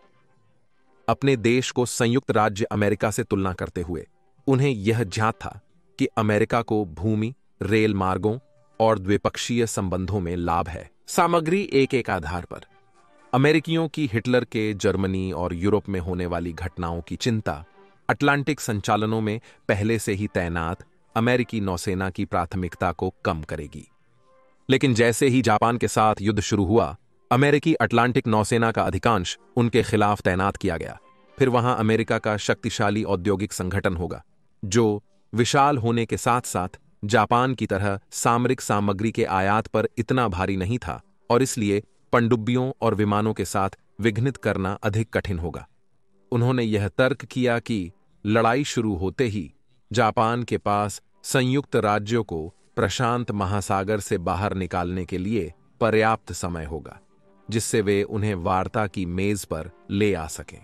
अपने देश को संयुक्त राज्य अमेरिका से तुलना करते हुए उन्हें यह ज्ञात था कि अमेरिका को भूमि, रेल मार्गों और द्विपक्षीय संबंधों में लाभ है। सामग्री एक आधार पर अमेरिकियों की हिटलर के जर्मनी और यूरोप में होने वाली घटनाओं की चिंता अटलांटिक संचालनों में पहले से ही तैनात अमेरिकी नौसेना की प्राथमिकता को कम करेगी। लेकिन जैसे ही जापान के साथ युद्ध शुरू हुआ, अमेरिकी अटलांटिक नौसेना का अधिकांश उनके खिलाफ तैनात किया गया। फिर वहां अमेरिका का शक्तिशाली औद्योगिक संगठन होगा, जो विशाल होने के साथ साथ जापान की तरह सामरिक सामग्री के आयात पर इतना भारी नहीं था और इसलिए पनडुब्बियों और विमानों के साथ विघ्नित करना अधिक कठिन होगा। उन्होंने यह तर्क किया कि लड़ाई शुरू होते ही जापान के पास संयुक्त राज्यों को प्रशांत महासागर से बाहर निकालने के लिए पर्याप्त समय होगा, जिससे वे उन्हें वार्ता की मेज पर ले आ सकें।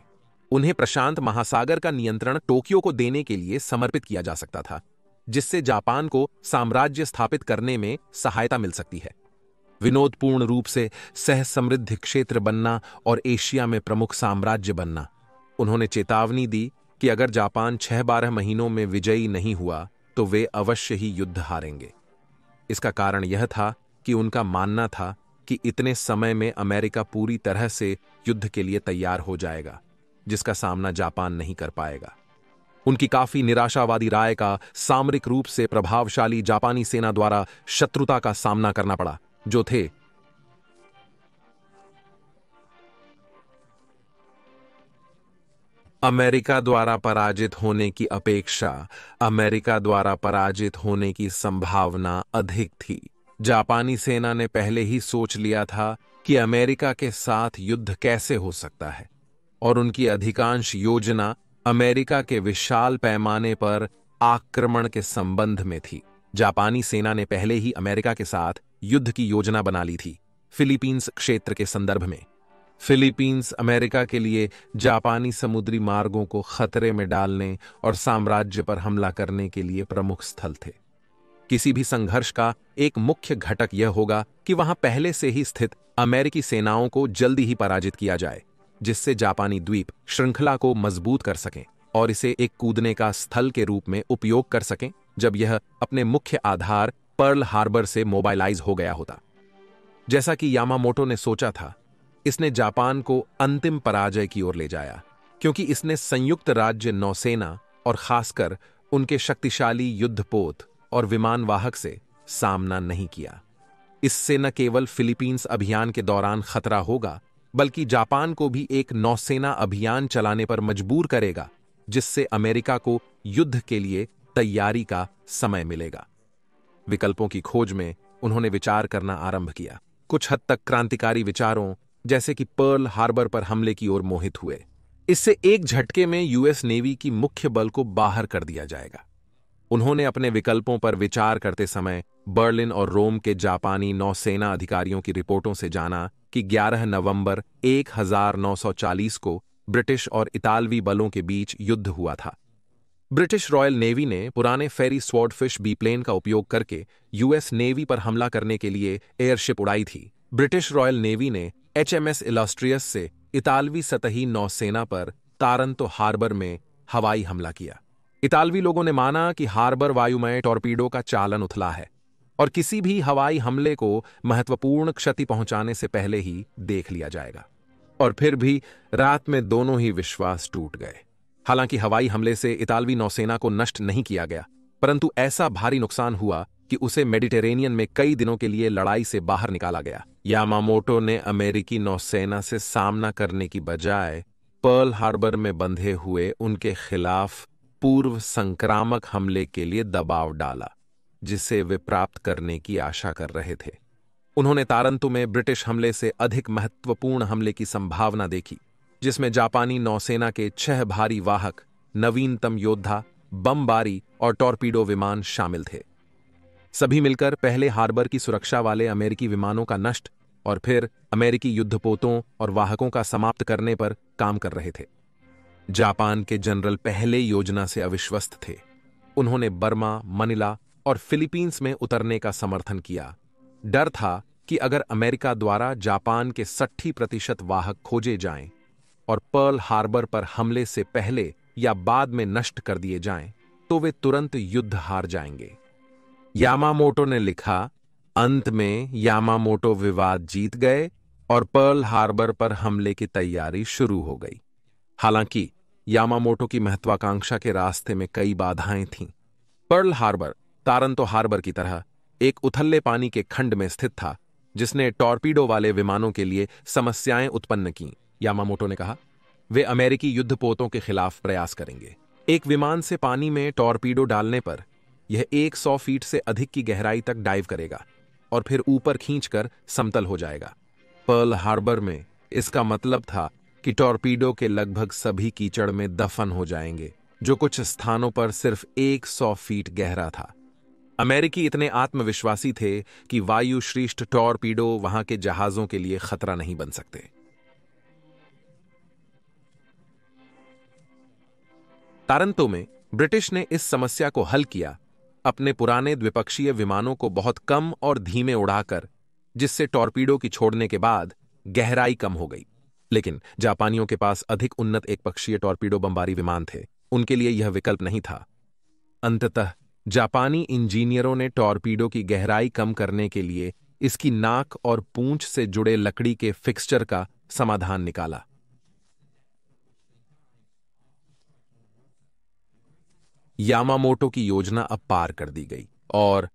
उन्हें प्रशांत महासागर का नियंत्रण टोक्यो को देने के लिए समर्पित किया जा सकता था, जिससे जापान को साम्राज्य स्थापित करने में सहायता मिल सकती है। विनोदपूर्ण रूप से सह समृद्ध क्षेत्र बनना और एशिया में प्रमुख साम्राज्य बनना। उन्होंने चेतावनी दी कि अगर जापान 6-12 महीनों में विजयी नहीं हुआ तो वे अवश्य ही युद्ध हारेंगे। इसका कारण यह था कि उनका मानना था कि इतने समय में अमेरिका पूरी तरह से युद्ध के लिए तैयार हो जाएगा, जिसका सामना जापान नहीं कर पाएगा। उनकी काफी निराशावादी राय का सामरिक रूप से प्रभावशाली जापानी सेना द्वारा शत्रुता का सामना करना पड़ा, जो थे अमेरिका द्वारा पराजित होने की अपेक्षा अमेरिका द्वारा पराजित होने की संभावना अधिक थी। जापानी सेना ने पहले ही सोच लिया था कि अमेरिका के साथ युद्ध कैसे हो सकता है, और उनकी अधिकांश योजना अमेरिका के विशाल पैमाने पर आक्रमण के संबंध में थी। जापानी सेना ने पहले ही अमेरिका के साथ युद्ध की योजना बना ली थी, फिलीपींस क्षेत्र के संदर्भ में। फिलीपींस अमेरिका के लिए जापानी समुद्री मार्गों को खतरे में डालने और साम्राज्य पर हमला करने के लिए प्रमुख स्थल थे। किसी भी संघर्ष का एक मुख्य घटक यह होगा कि वहां पहले से ही स्थित अमेरिकी सेनाओं को जल्दी ही पराजित किया जाए, जिससे जापानी द्वीप श्रृंखला को मजबूत कर सकें और इसे एक कूदने का स्थल के रूप में उपयोग कर सकें जब यह अपने मुख्य आधार पर्ल हार्बर से मोबाइलाइज हो गया होता। जैसा कि यामामोटो ने सोचा था, इसने जापान को अंतिम पराजय की ओर ले जाया, क्योंकि इसने संयुक्त राज्य नौसेना और खासकर उनके शक्तिशाली युद्धपोत और विमानवाहक से सामना नहीं किया। इससे न केवल फिलीपींस अभियान के दौरान खतरा होगा, बल्कि जापान को भी एक नौसेना अभियान चलाने पर मजबूर करेगा, जिससे अमेरिका को युद्ध के लिए तैयारी का समय मिलेगा। विकल्पों की खोज में उन्होंने विचार करना आरंभ किया। कुछ हद तक क्रांतिकारी विचारों जैसे कि पर्ल हार्बर पर हमले की ओर मोहित हुए। इससे एक झटके में यूएस नेवी की मुख्य बल को बाहर कर दिया जाएगा। उन्होंने अपने विकल्पों पर विचार करते समय बर्लिन और रोम के जापानी नौसेना अधिकारियों की रिपोर्टों से जाना कि 11 नवंबर 1940 को ब्रिटिश और इतालवी बलों के बीच युद्ध हुआ था। ब्रिटिश रॉयल नेवी ने पुराने फेरी स्वॉर्डफिश बीप्लेन का उपयोग करके यूएस नेवी पर हमला करने के लिए एयरशिप उड़ाई थी। ब्रिटिश रॉयल नेवी ने HMS इलस्ट्रियस से इतालवी सतही नौसेना पर तारंतो हार्बर में हवाई हमला किया। इतालवी लोगों ने माना कि हार्बर वायुमय टॉर्पीडो का चालन उथला है और किसी भी हवाई हमले को महत्वपूर्ण क्षति पहुंचाने से पहले ही देख लिया जाएगा। और फिर भी रात में दोनों ही विश्वास टूट गए। हालांकि हवाई हमले से इतालवी नौसेना को नष्ट नहीं किया गया, परंतु ऐसा भारी नुकसान हुआ कि उसे मेडिटेरेनियन में कई दिनों के लिए लड़ाई से बाहर निकाला गया। यामामोटो ने अमेरिकी नौसेना से सामना करने की बजाय पर्ल हार्बर में बंधे हुए उनके खिलाफ पूर्व संक्रामक हमले के लिए दबाव डाला, जिसे वे प्राप्त करने की आशा कर रहे थे। उन्होंने तारंतो में ब्रिटिश हमले से अधिक महत्वपूर्ण हमले की संभावना देखी, जिसमें जापानी नौसेना के 6 भारी वाहक, नवीनतम योद्धा, बमबारी और टॉर्पीडो विमान शामिल थे। सभी मिलकर पहले हार्बर की सुरक्षा वाले अमेरिकी विमानों का नष्ट और फिर अमेरिकी युद्धपोतों और वाहकों का समाप्त करने पर काम कर रहे थे। जापान के जनरल पहले योजना से अविश्वस्त थे। उन्होंने बर्मा, मनिला और फिलीपींस में उतरने का समर्थन किया। डर था कि अगर अमेरिका द्वारा जापान के 60% वाहक खोजे जाएं और पर्ल हार्बर पर हमले से पहले या बाद में नष्ट कर दिए जाएं, तो वे तुरंत युद्ध हार जाएंगे। यामामोटो ने लिखा, अंत में यामामोटो विवाद जीत गए और पर्ल हार्बर पर हमले की तैयारी शुरू हो गई। हालांकि यामामोटो की महत्वाकांक्षा के रास्ते में कई बाधाएं थीं। पर्ल हार्बर तारंतो हार्बर की तरह एक उथले पानी के खंड में स्थित था, जिसने टॉर्पीडो वाले विमानों के लिए समस्याएं उत्पन्न की। यामामोटो ने कहा, वे अमेरिकी युद्धपोतों के खिलाफ प्रयास करेंगे। एक विमान से पानी में टॉर्पीडो डालने पर यह 100 फीट से अधिक की गहराई तक डाइव करेगा और फिर ऊपर खींचकर समतल हो जाएगा। पर्ल हार्बर में इसका मतलब था कि टॉर्पीडो के लगभग सभी कीचड़ में दफन हो जाएंगे, जो कुछ स्थानों पर सिर्फ 100 फीट गहरा था। अमेरिकी इतने आत्मविश्वासी थे कि वायु श्रेष्ठ टॉर्पीडो वहां के जहाजों के लिए खतरा नहीं बन सकते। तारंतो में ब्रिटिश ने इस समस्या को हल किया, अपने पुराने द्विपक्षीय विमानों को बहुत कम और धीमे उड़ाकर, जिससे टॉर्पीडो की छोड़ने के बाद गहराई कम हो गई। लेकिन जापानियों के पास अधिक उन्नत एकपक्षीय टॉर्पीडो बमबारी विमान थे, उनके लिए यह विकल्प नहीं था। अंततः जापानी इंजीनियरों ने टॉर्पीडो की गहराई कम करने के लिए इसकी नाक और पूंछ से जुड़े लकड़ी के फिक्सचर का समाधान निकाला। यामामोटो की योजना अब पार कर दी गई और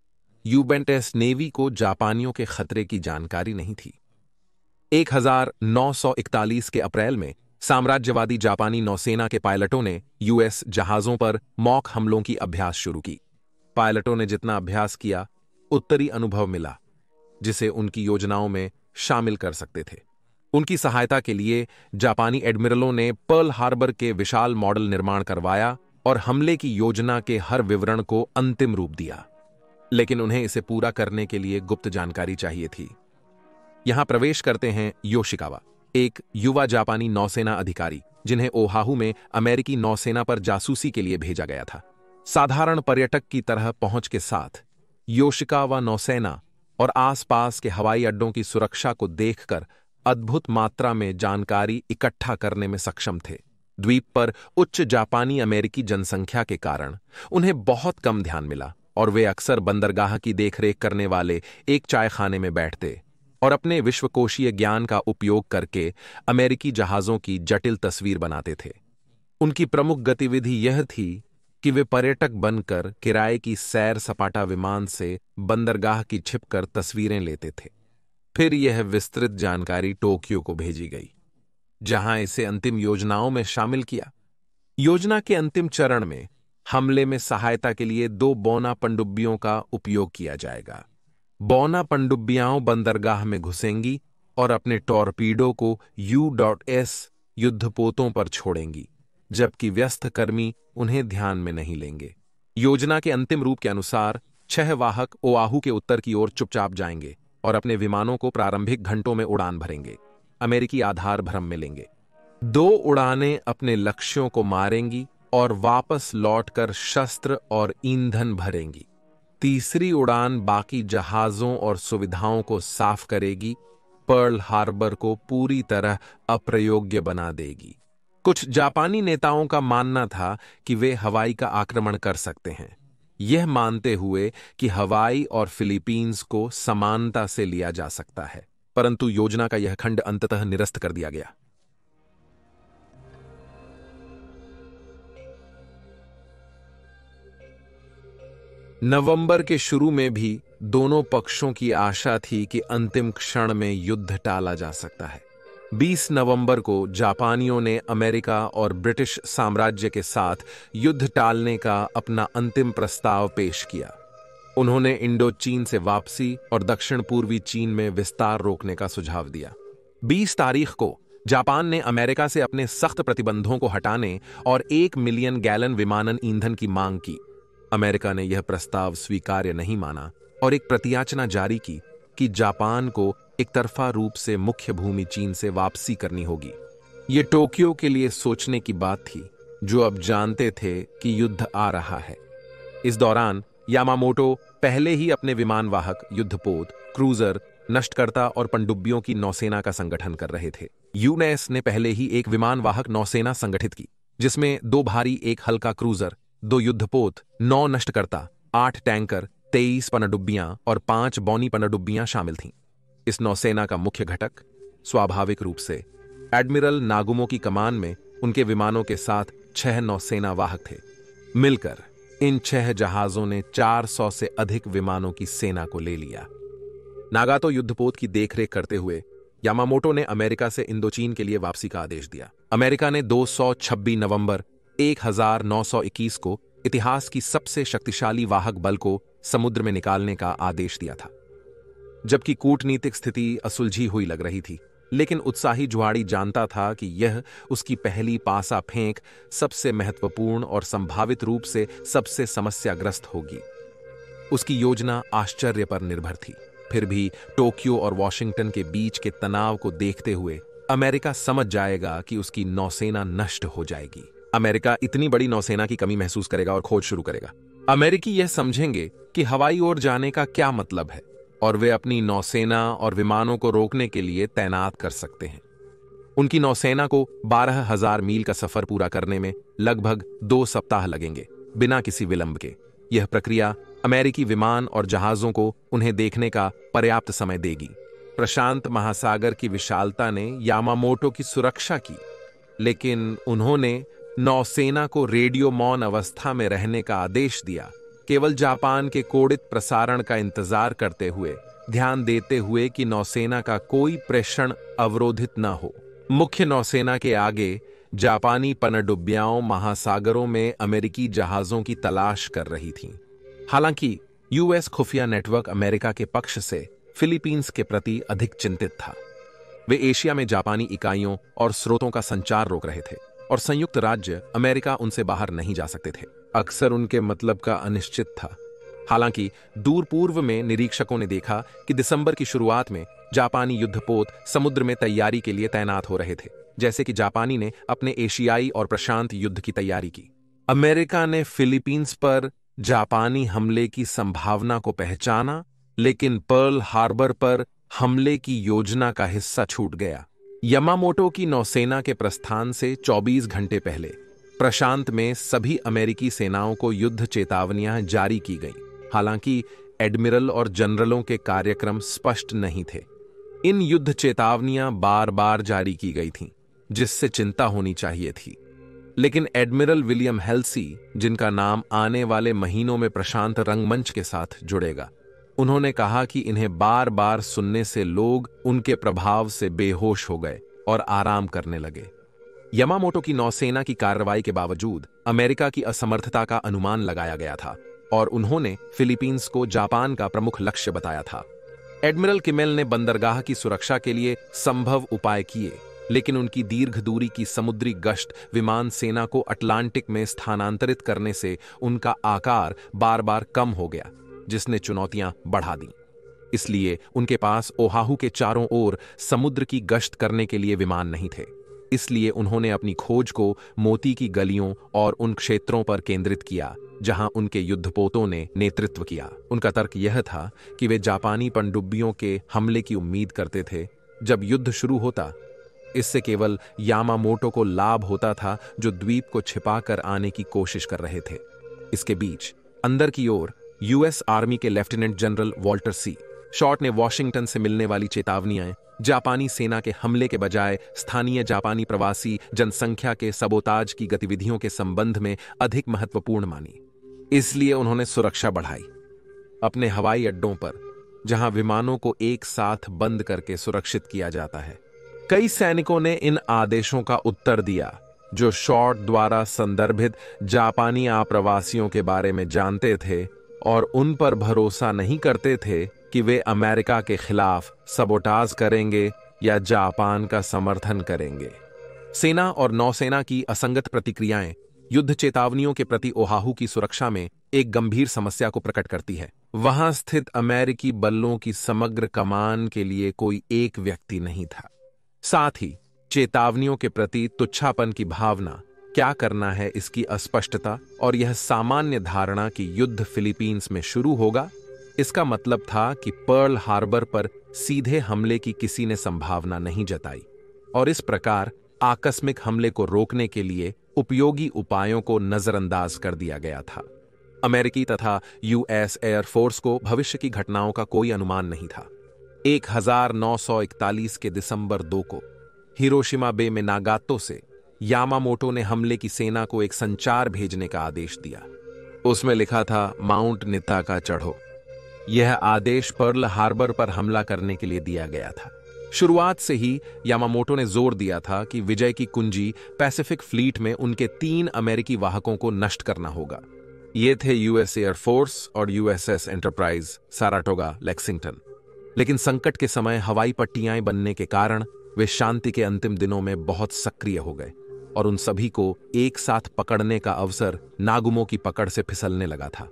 यूवेंटस नेवी को जापानियों के खतरे की जानकारी नहीं थी। 1941 के अप्रैल में साम्राज्यवादी जापानी नौसेना के पायलटों ने यूएस जहाजों पर मॉक हमलों की अभ्यास शुरू की। पायलटों ने जितना अभ्यास किया, उत्तरी अनुभव मिला, जिसे उनकी योजनाओं में शामिल कर सकते थे। उनकी सहायता के लिए जापानी एडमिरलों ने पर्ल हार्बर के विशाल मॉडल निर्माण करवाया और हमले की योजना के हर विवरण को अंतिम रूप दिया। लेकिन उन्हें इसे पूरा करने के लिए गुप्त जानकारी चाहिए थी। यहां प्रवेश करते हैं योशिकावा, एक युवा जापानी नौसेना अधिकारी, जिन्हें ओहाहू में अमेरिकी नौसेना पर जासूसी के लिए भेजा गया था। साधारण पर्यटक की तरह पहुंच के साथ योशिकावा नौसेना और आसपास के हवाई अड्डों की सुरक्षा को देखकर अद्भुत मात्रा में जानकारी इकट्ठा करने में सक्षम थे। द्वीप पर उच्च जापानी अमेरिकी जनसंख्या के कारण उन्हें बहुत कम ध्यान मिला और वे अक्सर बंदरगाह की देखरेख करने वाले एक चायखाने में बैठते और अपने विश्वकोशीय ज्ञान का उपयोग करके अमेरिकी जहाजों की जटिल तस्वीर बनाते थे। उनकी प्रमुख गतिविधि यह थी कि वे पर्यटक बनकर किराए की सैर सपाटा विमान से बंदरगाह की छिपकर तस्वीरें लेते थे। फिर यह विस्तृत जानकारी टोक्यो को भेजी गई, जहां इसे अंतिम योजनाओं में शामिल किया। योजना के अंतिम चरण में हमले में सहायता के लिए 2 बौना पनडुब्बियों का उपयोग किया जाएगा। बौना पनडुब्बियां बंदरगाह में घुसेंगी और अपने टॉर्पीडो को U.S युद्धपोतों पर छोड़ेंगी, जबकि व्यस्त कर्मी उन्हें ध्यान में नहीं लेंगे। योजना के अंतिम रूप के अनुसार 6 वाहक ओआहू के उत्तर की ओर चुपचाप जाएंगे और अपने विमानों को प्रारंभिक घंटों में उड़ान भरेंगे। अमेरिकी आधार भ्रम मिलेंगे। 2 उड़ानें अपने लक्ष्यों को मारेंगी और वापस लौटकर शस्त्र और ईंधन भरेंगी। तीसरी उड़ान बाकी जहाजों और सुविधाओं को साफ करेगी, पर्ल हार्बर को पूरी तरह अप्रयोग्य बना देगी। कुछ जापानी नेताओं का मानना था कि वे हवाई का आक्रमण कर सकते हैं, यह मानते हुए कि हवाई और फिलीपींस को समानता से लिया जा सकता है, परंतु योजना का यह खंड अंततः निरस्त कर दिया गया। नवंबर के शुरू में भी दोनों पक्षों की आशा थी कि अंतिम क्षण में युद्ध टाला जा सकता है। 20 नवंबर को जापानियों ने अमेरिका और ब्रिटिश साम्राज्य के साथ युद्ध टालने का अपना अंतिम प्रस्ताव पेश किया। उन्होंने इंडो चीन से वापसी और दक्षिण पूर्वी चीन में विस्तार रोकने का सुझाव दिया। 20 तारीख को जापान ने अमेरिका से अपने सख्त प्रतिबंधों को हटाने और 1 मिलियन गैलन विमानन ईंधन की मांग की। अमेरिका ने यह प्रस्ताव स्वीकार्य नहीं माना और एक प्रतियाचना जारी की कि जापान को एक तरफा रूप से मुख्य भूमि चीन से वापसी करनी होगी। यह टोक्यो के लिए सोचने की बात थी, जो अब जानते थे कि युद्ध आ रहा है। इस दौरान यामामोटो पहले ही अपने विमानवाहक, युद्धपोत, क्रूजर, नष्टकर्ता और पनडुब्बियों की नौसेना का संगठन कर रहे थे। यूएस ने पहले ही एक विमानवाहक नौसेना संगठित की, जिसमें 2 भारी, 1 हल्का क्रूजर, 2 युद्धपोत, 9 नष्टकर्ता, 8 टैंकर, 23 पनडुब्बियां और 5 बौनी पनडुब्बियां शामिल थीं। इस नौसेना का मुख्य घटक स्वाभाविक रूप से एडमिरल नागुमो की कमान में उनके विमानों के साथ 6 नौसेना वाहक थे। मिलकर इन 6 जहाजों ने 400 से अधिक विमानों की सेना को ले लिया। नागातो युद्धपोत की देखरेख करते हुए यामामोटो ने अमेरिका से इंडोचीन के लिए वापसी का आदेश दिया। अमेरिका ने 226 नवंबर 1921 को इतिहास की सबसे शक्तिशाली वाहक बल को समुद्र में निकालने का आदेश दिया था। जबकि कूटनीतिक स्थिति असुलझी हुई लग रही थी, लेकिन उत्साही जुआड़ी जानता था कि यह उसकी पहली पासा फेंक सबसे महत्वपूर्ण और संभावित रूप से सबसे समस्याग्रस्त होगी। उसकी योजना आश्चर्य पर निर्भर थी। फिर भी टोक्यो और वॉशिंगटन के बीच के तनाव को देखते हुए अमेरिका समझ जाएगा कि उसकी नौसेना नष्ट हो जाएगी। अमेरिका इतनी बड़ी नौसेना की कमी महसूस करेगा और खोज शुरू करेगा। अमेरिकी यह समझेंगे कि हवाई ओर जाने का क्या मतलब है और वे अपनी नौसेना और विमानों को रोकने के लिए तैनात कर सकते हैं। उनकी नौसेना को 12,000 मील का सफर पूरा करने में लगभग 2 सप्ताह लगेंगे, बिना किसी विलंब के। यह प्रक्रिया अमेरिकी विमान और जहाजों को उन्हें देखने का पर्याप्त समय देगी। प्रशांत महासागर की विशालता ने यामामोटो की सुरक्षा की, लेकिन उन्होंने नौसेना को रेडियो मौन अवस्था में रहने का आदेश दिया, केवल जापान के कोडित प्रसारण का इंतजार करते हुए, ध्यान देते हुए कि नौसेना का कोई प्रेषण अवरोधित न हो। मुख्य नौसेना के आगे जापानी पनडुब्बियां महासागरों में अमेरिकी जहाजों की तलाश कर रही थीं। हालांकि यूएस खुफिया नेटवर्क अमेरिका के पक्ष से फिलीपींस के प्रति अधिक चिंतित था। वे एशिया में जापानी इकाइयों और स्रोतों का संचार रोक रहे थे और संयुक्त राज्य अमेरिका उनसे बाहर नहीं जा सकते थे। अक्सर उनके मतलब का अनिश्चित था। हालांकि दूर पूर्व में निरीक्षकों ने देखा कि दिसंबर की शुरुआत में जापानी युद्धपोत समुद्र में तैयारी के लिए तैनात हो रहे थे, जैसे कि जापानी ने अपने एशियाई और प्रशांत युद्ध की तैयारी की। अमेरिका ने फिलीपींस पर जापानी हमले की संभावना को पहचाना, लेकिन पर्ल हार्बर पर हमले की योजना का हिस्सा छूट गया। यामामोटो की नौसेना के प्रस्थान से 24 घंटे पहले प्रशांत में सभी अमेरिकी सेनाओं को युद्ध चेतावनियां जारी की गईं। हालांकि एडमिरल और जनरलों के कार्यक्रम स्पष्ट नहीं थे। इन युद्ध चेतावनियां बार बार जारी की गई थीं, जिससे चिंता होनी चाहिए थी। लेकिन एडमिरल विलियम हेल्सी, जिनका नाम आने वाले महीनों में प्रशांत रंगमंच के साथ जुड़ेगा, उन्होंने कहा कि इन्हें बार बार सुनने से लोग उनके प्रभाव से बेहोश हो गए और आराम करने लगे। यामामोटो की नौसेना की कार्रवाई के बावजूद अमेरिका की असमर्थता का अनुमान लगाया गया था और उन्होंने फिलीपींस को जापान का प्रमुख लक्ष्य बताया था। एडमिरल किमेल ने बंदरगाह की सुरक्षा के लिए संभव उपाय किए, लेकिन उनकी दीर्घ दूरी की समुद्री गश्त विमान सेना को अटलांटिक में स्थानांतरित करने से उनका आकार बार बार कम हो गया, जिसने चुनौतियां बढ़ा दी। इसलिए उनके पास ओहाहू के चारों ओर समुद्र की गश्त करने के लिए विमान नहीं थे। इसलिए उन्होंने अपनी खोज को मोती की गलियों और उन क्षेत्रों पर केंद्रित किया जहां उनके युद्धपोतों ने नेतृत्व किया। उनका तर्क यह था कि वे जापानी पनडुब्बियों के हमले की उम्मीद करते थे। जब युद्ध शुरू होता, इससे केवल यामामोटो को लाभ होता था, जो द्वीप को छिपाकर आने की कोशिश कर रहे थे। इसके बीच अंदर की ओर यूएस आर्मी के लेफ्टिनेंट जनरल वॉल्टर सी शॉर्ट ने वॉशिंगटन से मिलने वाली चेतावनियां जापानी सेना के हमले के बजाय स्थानीय जापानी प्रवासी जनसंख्या के सबोताज की गतिविधियों के संबंध में अधिक महत्वपूर्ण मानी। इसलिए उन्होंने सुरक्षा बढ़ाई। अपने हवाई अड्डों पर, जहां विमानों को एक साथ बंद करके सुरक्षित किया जाता है, कई सैनिकों ने इन आदेशों का उत्तर दिया, जो शॉर्ट द्वारा संदर्भित जापानी आप्रवासियों के बारे में जानते थे और उन पर भरोसा नहीं करते थे कि वे अमेरिका के खिलाफ सबोटाज करेंगे या जापान का समर्थन करेंगे। सेना और नौसेना की असंगत प्रतिक्रियाएं युद्ध चेतावनियों के प्रति ओहाहू की सुरक्षा में एक गंभीर समस्या को प्रकट करती है। वहां स्थित अमेरिकी बलों की समग्र कमान के लिए कोई एक व्यक्ति नहीं था। साथ ही चेतावनियों के प्रति तुच्छापन की भावना, क्या करना है इसकी अस्पष्टता और यह सामान्य धारणा कि युद्ध फिलीपींस में शुरू होगा, इसका मतलब था कि पर्ल हार्बर पर सीधे हमले की किसी ने संभावना नहीं जताई और इस प्रकार आकस्मिक हमले को रोकने के लिए उपयोगी उपायों को नजरअंदाज कर दिया गया था। अमेरिकी तथा यूएस एयरफोर्स को भविष्य की घटनाओं का कोई अनुमान नहीं था। 1941 के दिसंबर 2 को हिरोशिमा बे में नागातो से यामामोटो ने हमले की सेना को एक संचार भेजने का आदेश दिया। उसमें लिखा था, माउंट निताका चढ़ो। यह आदेश पर्ल हार्बर पर हमला करने के लिए दिया गया था। शुरुआत से ही यामामोटो ने जोर दिया था कि विजय की कुंजी पैसिफिक फ्लीट में उनके 3 अमेरिकी वाहकों को नष्ट करना होगा। ये थे यूएस एयरफोर्स और यूएसएस एंटरप्राइज, साराटोगा, लेक्सिंगटन। लेकिन संकट के समय हवाई पट्टियां बनने के कारण वे शांति के अंतिम दिनों में बहुत सक्रिय हो गए और उन सभी को एक साथ पकड़ने का अवसर नागुमो की पकड़ से फिसलने लगा था।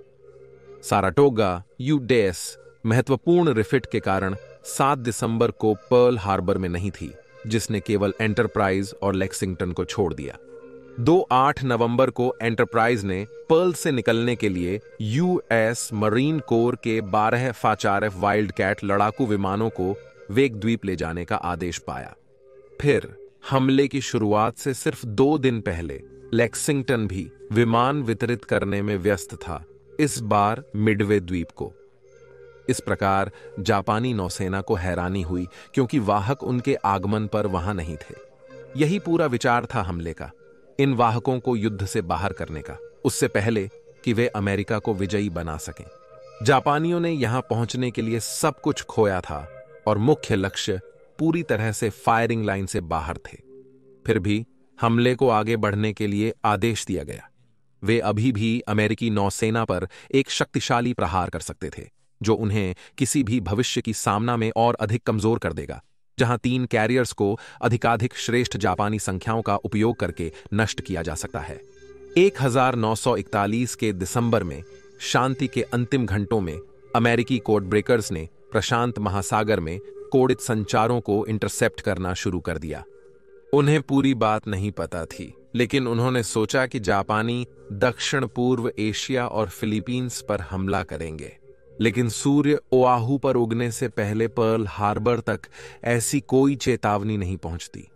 साराटोगा यूडेस महत्वपूर्ण रिफिट के कारण 7 दिसंबर को पर्ल हार्बर में नहीं थी, जिसने केवल एंटरप्राइज और लेक्सिंगटन को छोड़ दिया। 8 नवंबर को एंटरप्राइज ने पर्ल से निकलने के लिए यूएस मरीन कोर के 12 FHRF वाइल्ड कैट लड़ाकू विमानों को वेक द्वीप ले जाने का आदेश पाया। फिर हमले की शुरुआत से सिर्फ 2 दिन पहले लेक्सिंगटन भी विमान वितरित करने में व्यस्त था, इस बार मिडवे द्वीप को। इस प्रकार जापानी नौसेना को हैरानी हुई क्योंकि वाहक उनके आगमन पर वहां नहीं थे। यही पूरा विचार था हमले का, इन वाहकों को युद्ध से बाहर करने का, उससे पहले कि वे अमेरिका को विजयी बना सकें। जापानियों ने यहां पहुंचने के लिए सब कुछ खोया था और मुख्य लक्ष्य पूरी तरह से फायरिंग लाइन से बाहर थे। फिर भी हमले को आगे बढ़ने के लिए आदेश दिया गया। वे अभी भी अमेरिकी नौसेना पर एक शक्तिशाली प्रहार कर सकते थे, जो उन्हें किसी भी भविष्य की सामना में और अधिक कमजोर कर देगा, जहां 3 कैरियर्स को अधिकाधिक श्रेष्ठ जापानी संख्याओं का उपयोग करके नष्ट किया जा सकता है। 1941 के दिसंबर में शांति के अंतिम घंटों में अमेरिकी कोड ब्रेकर्स ने प्रशांत महासागर में कोडित संचारों को इंटरसेप्ट करना शुरू कर दिया। उन्हें पूरी बात नहीं पता थी, लेकिन उन्होंने सोचा कि जापानी दक्षिण पूर्व एशिया और फिलीपींस पर हमला करेंगे। लेकिन सूर्य ओआहू पर उगने से पहले पर्ल हार्बर तक ऐसी कोई चेतावनी नहीं पहुंचती।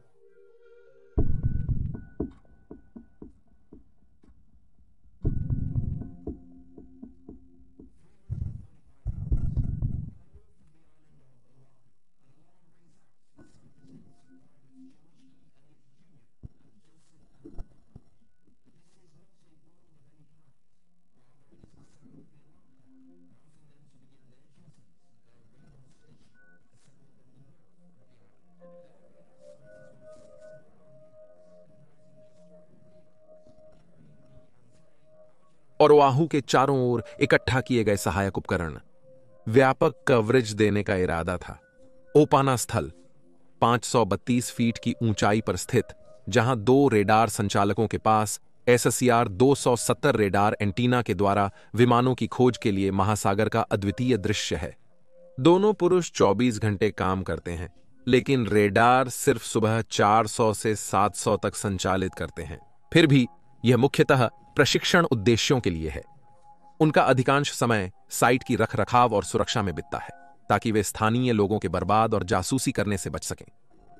और ओआहू के चारों ओर इकट्ठा किए गए सहायक उपकरण व्यापक कवरेज देने का इरादा था। ओपाना स्थल 532 फीट की ऊंचाई पर स्थित, जहां 2 रेडार संचालकों के पास SSCR 270 रेडार एंटीना के द्वारा विमानों की खोज के लिए महासागर का अद्वितीय दृश्य है। दोनों पुरुष 24 घंटे काम करते हैं, लेकिन रेडार सिर्फ सुबह 400 से 700 तक संचालित करते हैं। फिर भी यह मुख्यतः प्रशिक्षण उद्देश्यों के लिए है। उनका अधिकांश समय साइट की रखरखाव और सुरक्षा में बीतता है, ताकि वे स्थानीय लोगों के बर्बाद और जासूसी करने से बच सकें।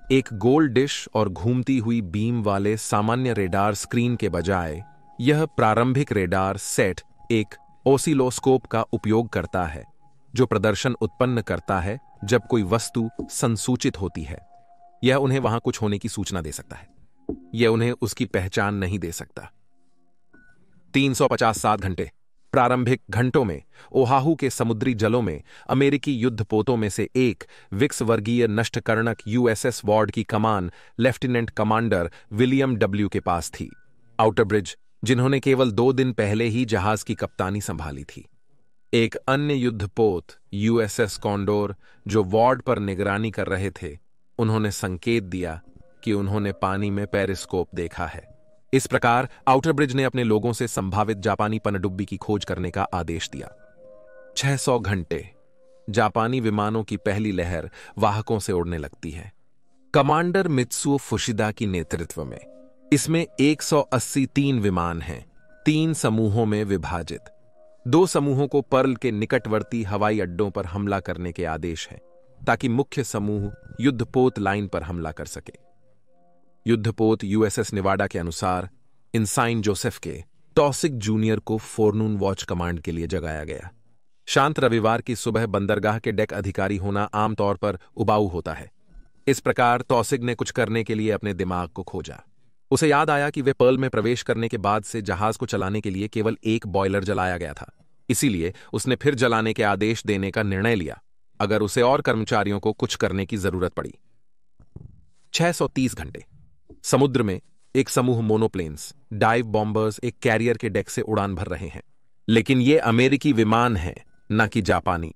एक गोल डिश और घूमती हुई बीम वाले सामान्य रेडार स्क्रीन के बजाय यह प्रारंभिक रेडार सेट एक ओसिलोस्कोप का उपयोग करता है, जो प्रदर्शन उत्पन्न करता है जब कोई वस्तु संसूचित होती है। यह उन्हें वहां कुछ होने की सूचना दे सकता है, यह उन्हें उसकी पहचान नहीं दे सकता। 357 घंटे प्रारंभिक घंटों में ओहाहू के समुद्री जलों में अमेरिकी युद्धपोतों में से एक विक्स वर्गीय नष्टकर्णक USS वॉर्ड की कमान लेफ्टिनेंट कमांडर विलियम W के पास थी। आउटरब्रिज, जिन्होंने केवल 2 दिन पहले ही जहाज की कप्तानी संभाली थी। एक अन्य युद्धपोत USS कॉन्डोर, जो वॉर्ड पर निगरानी कर रहे थे, उन्होंने संकेत दिया कि उन्होंने पानी में पेरिस्कोप देखा है। इस प्रकार आउटरब्रिज ने अपने लोगों से संभावित जापानी पनडुब्बी की खोज करने का आदेश दिया। 600 घंटे जापानी विमानों की पहली लहर वाहकों से उड़ने लगती है, कमांडर मित्सुओ फुशिदा की नेतृत्व में। इसमें 183 विमान हैं, 3 समूहों में विभाजित। 2 समूहों को पर्ल के निकटवर्ती हवाई अड्डों पर हमला करने के आदेश हैं, ताकि मुख्य समूह युद्धपोत लाइन पर हमला कर सके। युद्धपोत USS निवाडा के अनुसार इंसाइन जोसेफ के टॉसिक जूनियर को फोरनून वॉच कमांड के लिए जगाया गया। शांत रविवार की सुबह बंदरगाह के डेक अधिकारी होना आमतौर पर उबाऊ होता है। इस प्रकार टॉसिक ने कुछ करने के लिए अपने दिमाग को खोजा। उसे याद आया कि वे पर्ल में प्रवेश करने के बाद से जहाज को चलाने के लिए केवल एक बॉयलर जलाया गया था। इसीलिए उसने फिर जलाने के आदेश देने का निर्णय लिया, अगर उसे और कर्मचारियों को कुछ करने की जरूरत पड़ी। 630 घंटे समुद्र में एक समूह मोनोप्लेन्स डाइव बॉम्बर्स एक कैरियर के डेक से उड़ान भर रहे हैं, लेकिन ये अमेरिकी विमान हैं, न कि जापानी।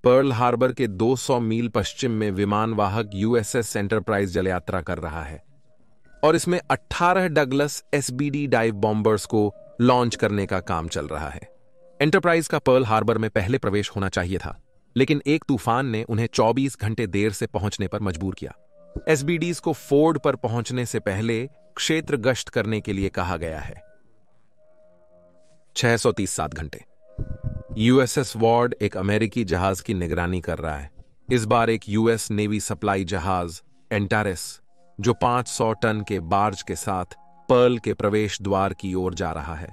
पर्ल हार्बर के 200 मील पश्चिम में विमानवाहक यूएसएस एंटरप्राइज जल यात्रा कर रहा है और इसमें 18 डगलस एसबीडी डाइव बॉम्बर्स को लॉन्च करने का काम चल रहा है। एंटरप्राइज का पर्ल हार्बर में पहले प्रवेश होना चाहिए था, लेकिन एक तूफान ने उन्हें 24 घंटे देर से पहुंचने पर मजबूर किया। एसबीडीज को फोर्ड पर पहुंचने से पहले क्षेत्र गश्त करने के लिए कहा गया है। 637 घंटे। यूएसएस वॉर्ड एक अमेरिकी जहाज की निगरानी कर रहा है। इस बार एक यूएस नेवी सप्लाई जहाज एंटारेस, जो 500 टन के बार्ज के साथ पर्ल के प्रवेश द्वार की ओर जा रहा है।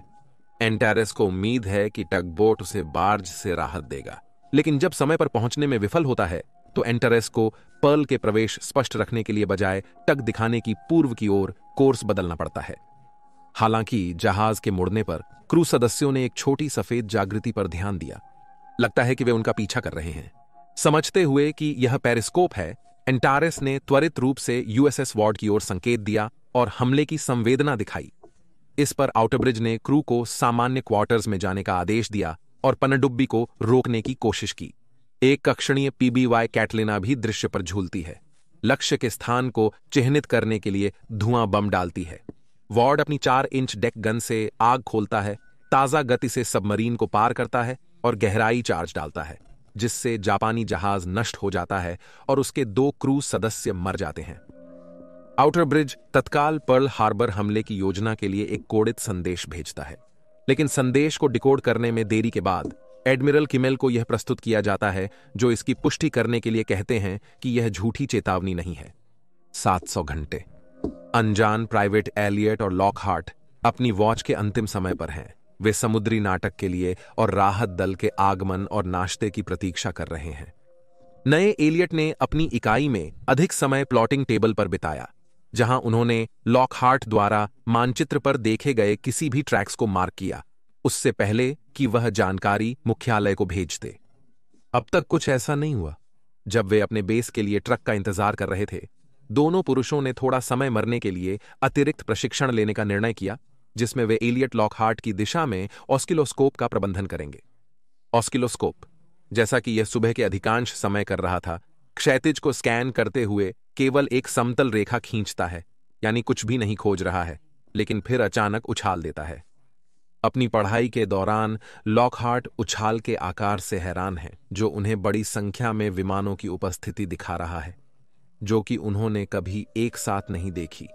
एंटारेस को उम्मीद है कि टगबोट उसे बार्ज से राहत देगा, लेकिन जब समय पर पहुंचने में विफल होता है तो एंटारेस को पर्ल के प्रवेश स्पष्ट रखने के लिए बजाय टग दिखाने की पूर्व की ओर कोर्स बदलना पड़ता है। हालांकि जहाज के मुड़ने पर क्रू सदस्यों ने एक छोटी सफेद जागृति पर ध्यान दिया। लगता है कि वे उनका पीछा कर रहे हैं। समझते हुए कि यह पेरिस्कोप है, एंटारेस ने त्वरित रूप से यूएसएस वॉर्ड की ओर संकेत दिया और हमले की संवेदना दिखाई। इस पर आउटरब्रिज ने क्रू को सामान्य क्वार्टर्स में जाने का आदेश दिया और पनडुब्बी को रोकने की कोशिश की। एक कक्षणीय पीबीवाई कैटलिना भी दृश्य पर झूलती है। लक्ष्य के स्थान को चिह्नित करने के लिए धुआं बम डालती है। वॉर्ड अपनी 4 इंच डेक गन से आग खोलता है, ताजा गति से सबमरीन को पार करता है और गहराई चार्ज डालता है, जिससे जापानी जहाज नष्ट हो जाता है और उसके 2 क्रू सदस्य मर जाते हैं। आउटर ब्रिज तत्काल पर्ल हार्बर हमले की योजना के लिए एक कोडित संदेश भेजता है, लेकिन संदेश को डिकोड करने में देरी के बाद एडमिरल किमेल को यह प्रस्तुत किया जाता है, जो इसकी पुष्टि करने के लिए कहते हैं कि यह झूठी चेतावनी नहीं है। 700 घंटे। अनजान प्राइवेट एलियट और लॉकहार्ट अपनी वॉच के अंतिम समय पर हैं। वे समुद्री नाटक के लिए और राहत दल के आगमन और नाश्ते की प्रतीक्षा कर रहे हैं। नए एलियट ने अपनी इकाई में अधिक समय प्लॉटिंग टेबल पर बिताया, जहां उन्होंने लॉकहार्ट द्वारा मानचित्र पर देखे गए किसी भी ट्रैक्स को मार्क किया, उससे पहले कि वह जानकारी मुख्यालय को भेज दे। अब तक कुछ ऐसा नहीं हुआ। जब वे अपने बेस के लिए ट्रक का इंतजार कर रहे थे, दोनों पुरुषों ने थोड़ा समय मरने के लिए अतिरिक्त प्रशिक्षण लेने का निर्णय किया, जिसमें वे एलियट लॉकहार्ट की दिशा में ऑस्किलोस्कोप का प्रबंधन करेंगे। ऑस्किलोस्कोप, जैसा कि यह सुबह के अधिकांश समय कर रहा था, क्षैतिज को स्कैन करते हुए केवल एक समतल रेखा खींचता है, यानी कुछ भी नहीं खोज रहा है, लेकिन फिर अचानक उछाल देता है। अपनी पढ़ाई के दौरान लॉकहार्ट उछाल के आकार से हैरान है, जो उन्हें बड़ी संख्या में विमानों की उपस्थिति दिखा रहा है, जो कि उन्होंने कभी एक साथ नहीं देखी।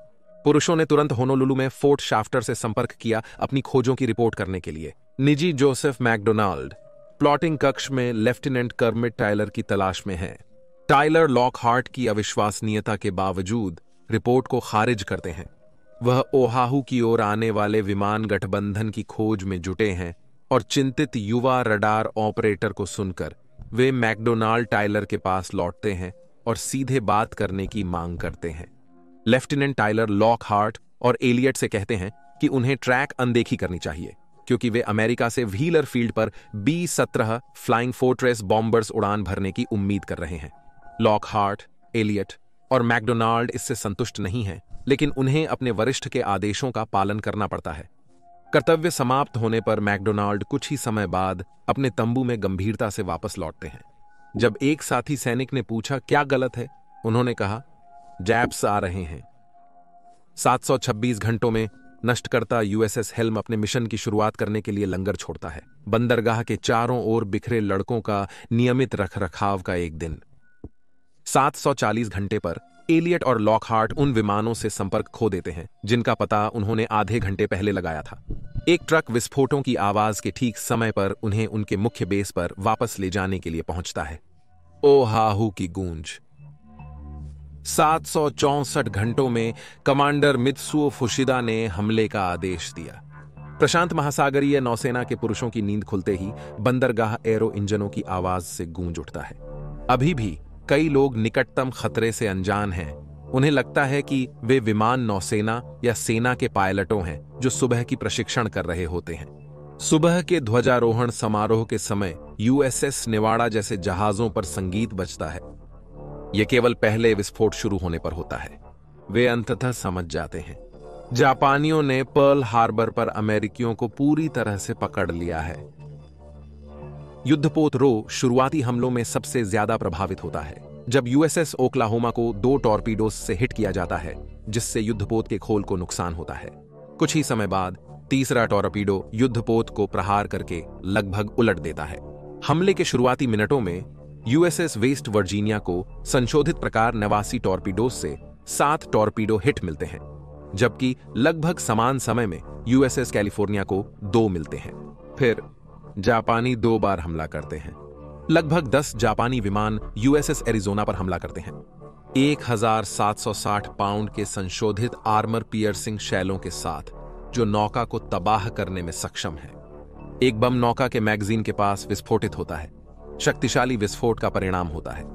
पुरुषों ने तुरंत होनोलुलु में फोर्ट शाफ्टर से संपर्क किया अपनी खोजों की रिपोर्ट करने के लिए। निजी जोसेफ मैकडोनाल्ड प्लॉटिंग कक्ष में लेफ्टिनेंट कर्मिट टायलर की तलाश में हैं। टायलर लॉकहार्ट की अविश्वसनीयता के बावजूद रिपोर्ट को खारिज करते हैं। वह ओहाहू की ओर आने वाले विमान गठबंधन की खोज में जुटे हैं और चिंतित युवा रडार ऑपरेटर को सुनकर वे मैकडोनाल्ड टायलर के पास लौटते हैं और सीधे बात करने की मांग करते हैं। लेफ्टिनेंट टायलर लॉकहार्ट और एलियट से कहते हैं कि उन्हें ट्रैक अनदेखी करनी चाहिए, क्योंकि वे अमेरिका से व्हीलर फील्ड पर B-17 फ्लाइंग फोर्ट्रेस बॉम्बर्स उड़ान भरने की उम्मीद कर रहे हैं। लॉकहार्ट, एलियट और मैकडोनाल्ड इससे संतुष्ट नहीं हैं, लेकिन उन्हें अपने वरिष्ठ के आदेशों का पालन करना पड़ता है। कर्तव्य समाप्त होने पर मैकडोनाल्ड कुछ ही समय बाद अपने तंबू में गंभीरता से वापस लौटते हैं। जब एक साथी सैनिक ने पूछा क्या गलत है, उन्होंने कहा, जैप्स आ रहे हैं। 726 घंटों में नष्टकर्ता यूएसएस हेल्म अपने मिशन की शुरुआत करने के लिए लंगर छोड़ता है। बंदरगाह के चारों ओर बिखरे लड़कों का नियमित रखरखाव का एक दिन। 740 घंटे पर एलियट और लॉकहार्ट उन विमानों से संपर्क खो देते हैं जिनका पता उन्होंने आधे घंटे पहले लगाया था। एक ट्रक विस्फोटों की आवाज के ठीक समय पर उन्हें उनके मुख्य बेस पर वापस ले जाने के लिए पहुंचता है। ओहाहू की गूंज। 764 घंटों में कमांडर मित्सुओ फुशिदा ने हमले का आदेश दिया। प्रशांत महासागरीय नौसेना के पुरुषों की नींद खुलते ही बंदरगाह एरो इंजनों की आवाज से गूंज उठता है। अभी भी कई लोग निकटतम खतरे से अनजान हैं। उन्हें लगता है कि वे विमान नौसेना या सेना के पायलटों हैं जो सुबह की प्रशिक्षण कर रहे होते हैं। सुबह के ध्वजारोहण समारोह के समय यूएसएस नेवाड़ा जैसे जहाजों पर संगीत बजता है। यह केवल पहले विस्फोट शुरू होने पर होता है। वे अंततः समझ जाते हैं, जापानियों ने पर्ल हार्बर पर अमेरिकियों को पूरी तरह से पकड़ लिया है। युद्धपोत रो शुरुआती हमलों में सबसे ज्यादा प्रभावित होता है। जब यूएसएस ओक्लाहोमा को 2 टॉर्पीडोज से हिट किया जाता है, जिससे युद्धपोत के खोल को नुकसान होता है। कुछ ही समय बाद तीसरा टॉर्पीडो युद्धपोत को प्रहार करके लगभग उलट देता है। हमले के शुरुआती मिनटों में यूएसएस वेस्ट वर्जीनिया को संशोधित प्रकार 89 टॉर्पीडोज से 7 टॉर्पीडो हिट मिलते हैं, जबकि लगभग समान समय में यूएसएस कैलिफोर्निया को 2 मिलते हैं। फिर जापानी 2 बार हमला करते हैं। लगभग 10 जापानी विमान यूएसएस एरिजोना पर हमला करते हैं। 1760 पाउंड के संशोधित आर्मर पियर्सिंग शैलों के साथ, जो नौका को तबाह करने में सक्षम है। एक बम नौका के मैगजीन के पास विस्फोटित होता है। शक्तिशाली विस्फोट का परिणाम होता है,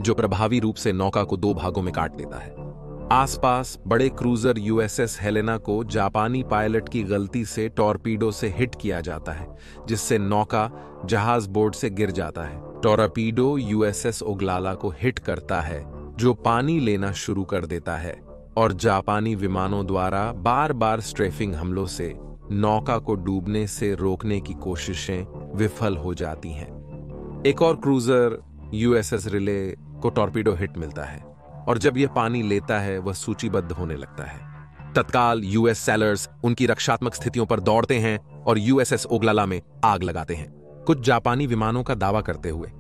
जो प्रभावी रूप से नौका को 2 भागों में काट देता है। आसपास बड़े क्रूजर यूएसएस हेलेना को जापानी पायलट की गलती से टॉर्पीडो से हिट किया जाता है, जिससे नौका जहाज बोर्ड से गिर जाता है। टॉर्पीडो यूएसएस ओग्लाला को हिट करता है, जो पानी लेना शुरू कर देता है, और जापानी विमानों द्वारा बार बार स्ट्रेफिंग हमलों से नौका को डूबने से रोकने की कोशिशें विफल हो जाती हैं। एक और क्रूजर यूएसएस रिले को टॉर्पीडो हिट मिलता है, और जब यह पानी लेता है वह सूचीबद्ध होने लगता है। तत्काल यूएस सैलर्स उनकी रक्षात्मक स्थितियों पर दौड़ते हैं और यूएसएस ओग्लाला में आग लगाते हैं, कुछ जापानी विमानों का दावा करते हुए।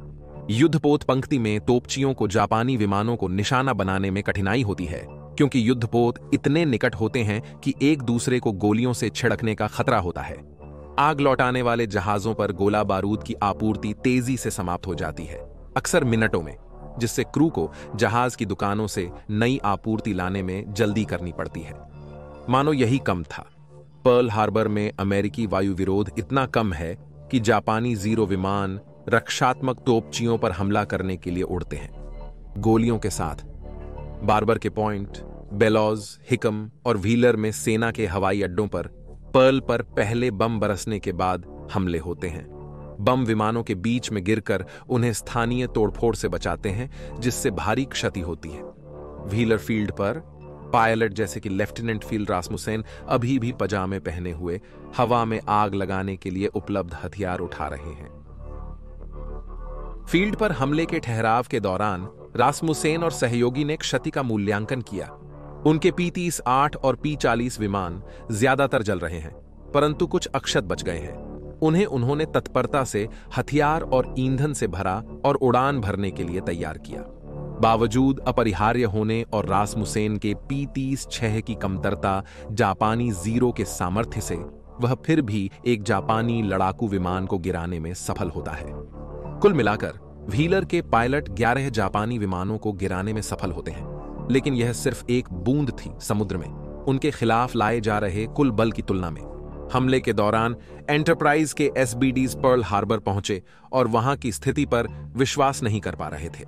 युद्धपोत पंक्ति में तोपचियों को जापानी विमानों को निशाना बनाने में कठिनाई होती है, क्योंकि युद्धपोत इतने निकट होते हैं कि एक दूसरे को गोलियों से छिड़कने का खतरा होता है। आग लौटाने वाले जहाजों पर गोला बारूद की आपूर्ति तेजी से समाप्त हो जाती है, अक्सर मिनटों में, जिससे क्रू को जहाज की दुकानों से नई आपूर्ति लाने में जल्दी करनी पड़ती है। मानो यही कम था, पर्ल हार्बर में अमेरिकी वायु विरोध इतना कम है कि जापानी जीरो विमान रक्षात्मक तोपचियों पर हमला करने के लिए उड़ते हैं, गोलियों के साथ। बार्बर के पॉइंट, बेलॉज, हिकम और व्हीलर में सेना के हवाई अड्डों पर पर्ल पर पहले बम बरसने के बाद हमले होते हैं। बम विमानों के बीच में गिरकर उन्हें स्थानीय तोड़फोड़ से बचाते हैं, जिससे भारी क्षति होती है। व्हीलर फील्ड पर पायलट जैसे कि लेफ्टिनेंट फील रासमुसेन अभी भी पजामे पहने हुए हवा में आग लगाने के लिए उपलब्ध हथियार उठा रहे हैं। फील्ड पर हमले के ठहराव के दौरान रासमुसेन और सहयोगी ने क्षति का मूल्यांकन किया। उनके P-30-8 और P-40 विमान ज्यादातर जल रहे हैं, परंतु कुछ अक्षत बच गए हैं। उन्होंने तत्परता से हथियार और ईंधन से भरा और उड़ान भरने के लिए तैयार किया। बावजूद अपरिहार्य होने और रासमुसेन के P-30-6 की कमतरता जापानी जीरो के सामर्थ्य से, वह फिर भी एक जापानी लड़ाकू विमान को गिराने में सफल होता है। कुल मिलाकर व्हीलर के पायलट 11 जापानी विमानों को गिराने में सफल होते हैं, लेकिन यह सिर्फ एक बूंद थी समुद्र में उनके खिलाफ लाए जा रहे कुल बल की तुलना में। हमले के दौरान एंटरप्राइज के SBDs पर्ल हार्बर पहुंचे और वहां की स्थिति पर विश्वास नहीं कर पा रहे थे।